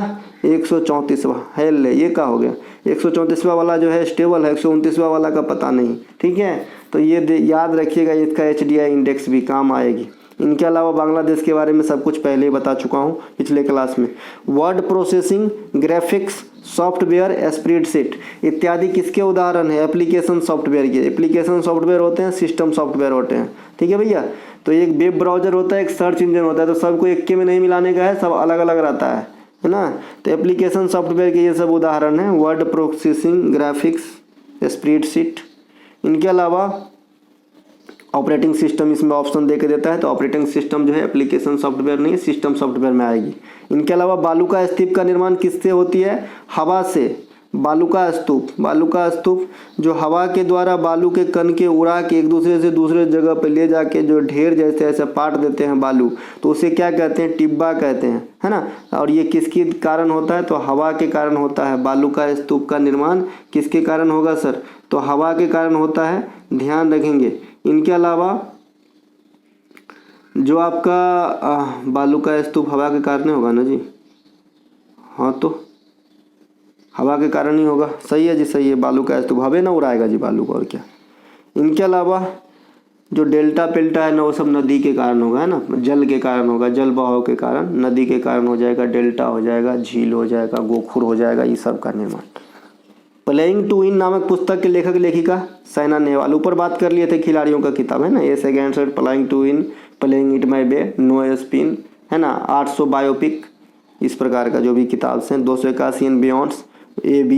134वां है। ले ये क्या हो गया? 134वां वाला जो है स्टेबल है, 129वां वाला का पता नहीं, ठीक है। तो ये याद रखिएगा, इसका HDI इंडेक्स भी काम आएगी। इनके अलावा बांग्लादेश के बारे में सब कुछ पहले ही बता चुका हूँ पिछले क्लास में। Word processing, graphics software, spreadsheet इत्यादि किसके उदाहरण है? एप्लीकेशन सॉफ्टवेयर के। एप्लीकेशन सॉफ्टवेयर होते हैं, सिस्टम सॉफ्टवेयर होते हैं, ठीक है भैया। तो एक वेब ब्राउजर होता है, एक सर्च इंजन होता है, तो सबको एक के में नहीं मिलाने का है, सब अलग अलग रहता है ना। तो एप्लीकेशन सॉफ्टवेयर के ये सब उदाहरण हैं, वर्ड प्रोसेसिंग, ग्राफिक्स, स्प्रेडशीट। इनके अलावा ऑपरेटिंग सिस्टम इसमें ऑप्शन दे के देता है, तो ऑपरेटिंग सिस्टम जो है एप्लीकेशन सॉफ्टवेयर नहीं, सिस्टम सॉफ्टवेयर में आएगी। इनके अलावा बालूका स्तूप का निर्माण किससे होती है? हवा से। बालूका स्तूप जो हवा के द्वारा बालू के कण के उड़ा के एक दूसरे से दूसरे जगह पे ले जाके जो ढेर जैसे ऐसे पाट देते हैं बालू, तो उसे क्या कहते हैं? टिब्बा कहते हैं, है ना। और ये किसके कारण होता है? तो हवा के कारण होता है। बालूका स्तूप का निर्माण किसके कारण होगा सर? तो हवा के कारण होता है, ध्यान रखेंगे। इनके अलावा जो आपका बालूका स्तूप हवा के कारण होगा ना जी, हाँ तो हवा के कारण ही होगा, सही है जी, सही है। बालूका स्तूप हवा ना उड़ाएगा जी बालू को, और क्या। इनके अलावा जो डेल्टा पेल्टा है ना, वो सब नदी के कारण होगा, है ना, जल के कारण होगा, जल बहाव के कारण, नदी के कारण हो जाएगा, डेल्टा हो जाएगा, झील हो जाएगा, गोखुर हो जाएगा, ये सब का निर्माण। प्लेइंग टू विन नामक पुस्तक के लेखक लेखिका साइना नेहवाल। ऊपर बात कर लिए थे खिलाड़ियों का किताब, है ना, ये second set, playing to win, playing it my way, no spin, है ना, 800 बायोपिक, इस प्रकार का जो भी किताब हैं, 281 एंड बियॉन्ड्स, AB,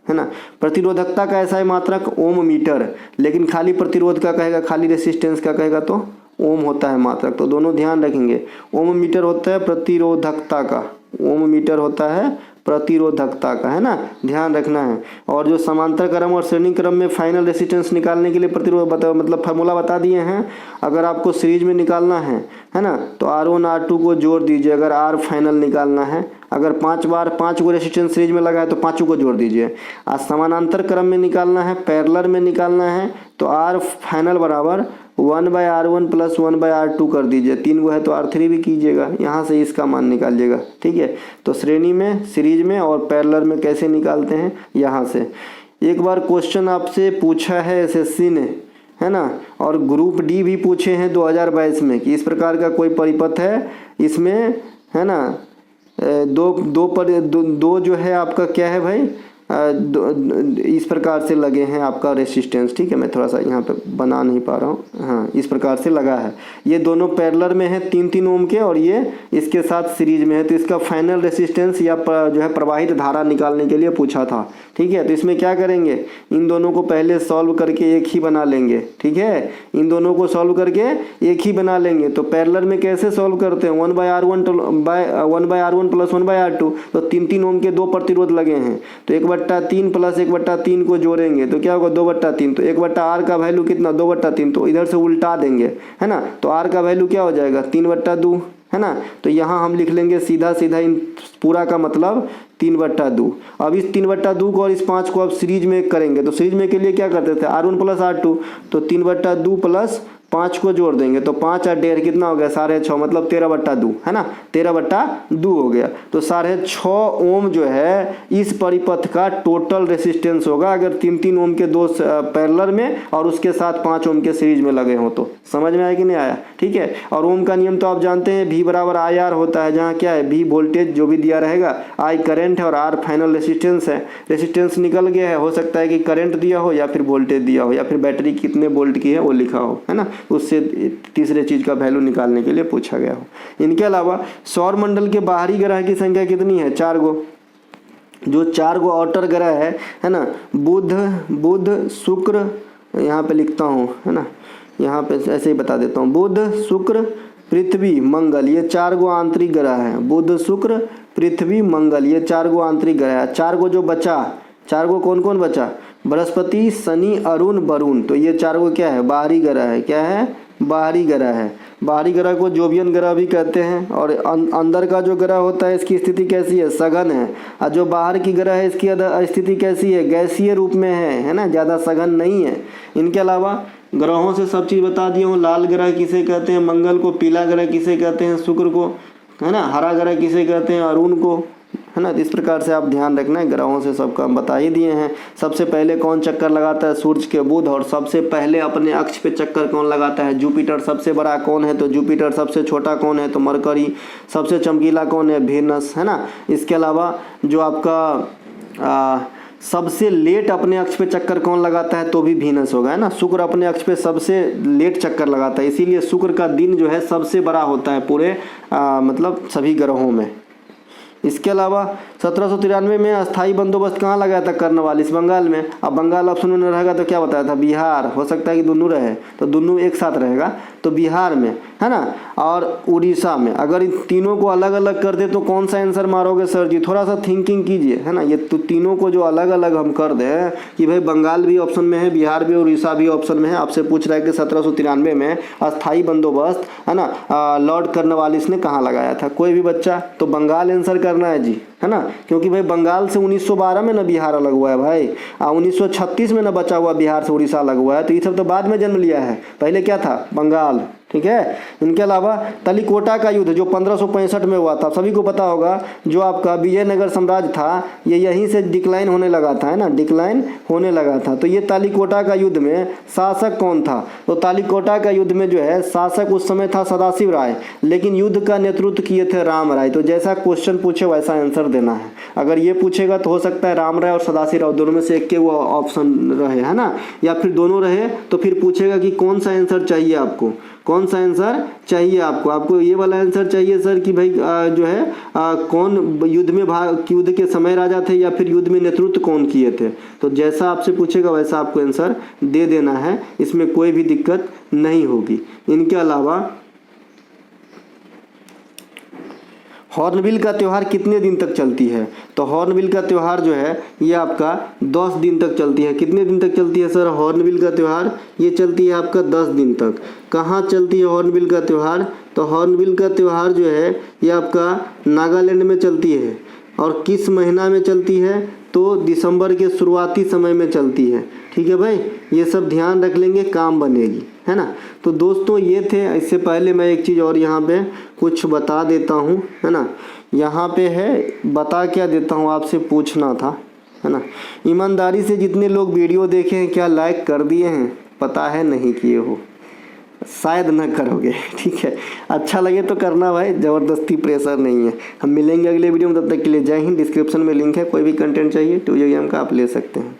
है ना। प्रतिरोधकता का ऐसा है मात्रक ओम मीटर, लेकिन खाली प्रतिरोध का कहेगा, खाली रेसिस्टेंस का कहेगा तो ओम होता है मात्रक, तो दोनों ध्यान रखेंगे। ओम मीटर होता है प्रतिरोधकता का, ओम मीटर होता है प्रतिरोधकता का, है ना, ध्यान रखना है। और जो समांतर क्रम और श्रेणी क्रम में फाइनल रेसिस्टेंस निकालने के लिए प्रतिरोध मतलब फार्मूला बता दिए हैं। अगर आपको सीरीज में निकालना है ना, तो R1 R2 को जोड़ दीजिए अगर R फाइनल निकालना है। अगर 5 बार 5 को रेसिस्टेंस सीरीज में लगा है तो 5 को जोड़ दीजिए। आज समानांतर क्रम में निकालना है, पैरेलल में निकालना है, तो R फाइनल बराबर 1/R1 + 1/R2 कर दीजिए। 3 को है तो R3 भी कीजिएगा, यहाँ से इसका मान निकालिएगा, ठीक है। तो श्रेणी में, सीरीज में और पैरेलल में कैसे निकालते हैं? यहाँ से। एक बार क्वेश्चन आपसे पूछा है SSC ने, है ना, और ग्रुप D भी पूछे हैं 2022 में कि इस प्रकार का कोई परिपथ है, इसमें, है ना, दो जो है आपका क्या है भाई, इस प्रकार से लगे हैं आपका रेसिस्टेंस, ठीक है। मैं थोड़ा सा यहाँ पे बना नहीं पा रहा हूँ, हाँ, इस प्रकार से लगा है। ये दोनों पैरेलल में है 3-3 ओम के, और ये इसके साथ सीरीज में है, तो इसका फाइनल रेसिस्टेंस या जो है प्रवाहित धारा निकालने के लिए पूछा था, ठीक है। तो इसमें क्या करेंगे, इन दोनों को पहले सॉल्व करके एक ही बना लेंगे, ठीक है। इन दोनों को सॉल्व करके एक ही बना लेंगे। तो पैरेलल में कैसे सॉल्व करते हैं? 1/R1 + 1/R2, तो 3-3 ओम के 2 प्रतिरोध लगे हैं, तो 1/3 + 1/3 को जोड़ेंगे तो क्या होगा? 2/3। तो 1/R का वैल्यू कितना? 2/3। तो इधर से उल्टा देंगे, है ना, तो R का वैल्यू क्या हो जाएगा? 3/2, है ना। तो यहाँ हम लिख लेंगे सीधा सीधा इन पूरा का मतलब 3/2। अब इस 3/2 को और इस 5 को अब सीरीज में करेंगे, तो सीरीज में के लिए क्या करते थे? R1 + R2, तो 3/2 + 5 को जोड़ देंगे तो 5 और 1.5 कितना हो गया 6.5, मतलब 13/2 है ना, 13/2 हो गया। तो 6.5 ओम जो है इस परिपथ का टोटल रेसिस्टेंस होगा अगर 3-3 ओम के दो पैरेलल में और उसके साथ 5 ओम के सीरीज में लगे हो। तो समझ में आया कि नहीं आया? ठीक है। और ओम का नियम तो आप जानते हैं, V बराबर IR होता है, जहाँ क्या है V वोल्टेज जो भी दिया रहेगा, I करंट है और R फाइनल रेसिस्टेंस है। रेसिस्टेंस निकल गया है, हो सकता है कि करंट दिया हो या फिर वोल्टेज दिया हो या फिर बैटरी कितने वोल्ट की है वो लिखा हो, है ना, उससे तीसरे चीज का वैल्यू निकालने के लिए पूछा गया हो। इनके अलावा सौर मंडल के बाहरी ग्रह की संख्या कितनी है? 4 गो। जो 4 गो आउटर ग्रह है ना, बुध शुक्र, यहाँ पे लिखता हूँ, है ना, यहाँ पे ऐसे ही बता देता हूँ, बुध शुक्र पृथ्वी मंगल, ये 4 गो आंतरिक ग्रह हैं। बुध शुक्र पृथ्वी मंगल, ये 4 गो आंतरिक ग्रह है। 4 गो जो बचा, 4 गो कौन कौन बचा? बृहस्पति, शनि, अरुण, वरुण। तो ये 4 गो क्या है? बाहरी ग्रह है। क्या है? बाहरी ग्रह है। बाहरी ग्रह को जोवियन ग्रह भी कहते हैं। और अंदर का जो ग्रह होता है इसकी स्थिति कैसी है? सघन है। और जो बाहर की ग्रह है इसकी स्थिति कैसी है? गैसीय रूप में है ना, ज़्यादा सघन नहीं है। इनके अलावा ग्रहों से सब चीज़ बता दिया हूँ। लाल ग्रह किसे कहते हैं? मंगल को। पीला ग्रह किसे कहते हैं? शुक्र को, है ना। हरा ग्रह किसे कहते हैं? अरुण को, है ना। इस प्रकार से आप ध्यान रखना है, ग्रहों से सबका हम बता ही दिए हैं। सबसे पहले कौन चक्कर लगाता है? सूर्य के बुध। और सबसे पहले अपने अक्ष पे चक्कर कौन लगाता है? जुपिटर। सबसे बड़ा कौन है? तो जुपिटर। सबसे छोटा कौन है? तो मरकरी। सबसे चमकीला कौन है? वेनस, है ना। इसके अलावा जो आपका सबसे लेट अपने अक्ष पे चक्कर कौन लगाता है? तो भी वीनस होगा, है ना। शुक्र अपने अक्ष पे सबसे लेट चक्कर लगाता है, इसीलिए शुक्र का दिन जो है सबसे बड़ा होता है पूरे मतलब सभी ग्रहों में। इसके अलावा 1793 में अस्थाई बंदोबस्त कहाँ लगाया था? कर्नवाल, इस बंगाल में। अब बंगाल ऑप्शन में रहेगा तो क्या बताया था? बिहार। हो सकता है कि दोनों रहे, तो दोनों एक साथ रहेगा, तो बिहार में, है ना, और उड़ीसा में। अगर इन तीनों को अलग अलग कर दे तो कौन सा आंसर मारोगे सर जी? थोड़ा सा थिंकिंग कीजिए, है ना। ये तो तीनों को जो अलग अलग हम कर दें कि भाई बंगाल भी ऑप्शन में है, बिहार भी, उड़ीसा भी ऑप्शन में है। आपसे पूछ रहा है कि 1793 में अस्थाई बंदोबस्त, है ना, लॉर्ड कर्नवालिस ने कहाँ लगाया था? कोई भी बच्चा? तो बंगाल आंसर करना है जी, है ना, क्योंकि भाई बंगाल से 1912 में ना बिहार अलग हुआ है भाई, 1936 में ना बचा हुआ बिहार से उड़ीसा अलग हुआ है। तो ये सब तो बाद में जन्म लिया है, पहले क्या था? बंगाल। ठीक है। इनके अलावा तलिकोटा का युद्ध जो 1565 में हुआ था, सभी को पता होगा, जो आपका विजयनगर साम्राज्य था ये यहीं से डिक्लाइन होने लगा था, है ना, डिक्लाइन होने लगा था। तो ये तालिकोटा का युद्ध में शासक कौन था? तो तालिकोटा का युद्ध में जो है शासक उस समय था सदाशिव राय, लेकिन युद्ध का नेतृत्व किए थे राम राय। तो जैसा क्वेश्चन पूछे वैसा आंसर देना है। अगर ये पूछेगा तो हो सकता है राम राय और सदाशिव राय दोनों में से एक के वो ऑप्शन रहे, है ना, या फिर दोनों रहे। तो फिर पूछेगा कि कौन सा आंसर चाहिए आपको, कौन सा आंसर चाहिए आपको ये वाला आंसर चाहिए सर कि भाई जो है कौन युद्ध के समय राजा थे या फिर युद्ध में नेतृत्व कौन किए थे। तो जैसा आपसे पूछेगा वैसा आपको आंसर दे देना है, इसमें कोई भी दिक्कत नहीं होगी। इनके अलावा हॉर्नबिल का त्यौहार कितने दिन तक चलती है? तो हॉर्नबिल का त्यौहार जो है ये आपका 10 दिन तक चलती है। कितने दिन तक चलती है सर हॉर्नबिल का त्यौहार? ये चलती है आपका 10 दिन तक। कहाँ चलती है हॉर्नबिल का त्यौहार? तो हॉर्नबिल का त्यौहार जो है ये आपका नागालैंड में चलती है। और किस महीना में चलती है? तो दिसंबर के शुरुआती समय में चलती है। ठीक है भाई, ये सब ध्यान रख लेंगे, काम बनेगी, है ना। तो दोस्तों ये थे। इससे पहले मैं एक चीज़ और यहाँ पे कुछ बता देता हूँ, है ना। यहाँ पे है, बता क्या देता हूँ, आपसे पूछना था, है ना। ईमानदारी से जितने लोग वीडियो देखे हैं क्या लाइक कर दिए हैं? पता है नहीं किए हो, शायद न करोगे। ठीक है, अच्छा लगे तो करना भाई, ज़बरदस्ती प्रेशर नहीं है। हम मिलेंगे अगले वीडियो में, तब तक के लिए जय हिंद। डिस्क्रिप्शन में लिंक है, कोई भी कंटेंट चाहिए 2J एग्जाम का आप ले सकते हैं।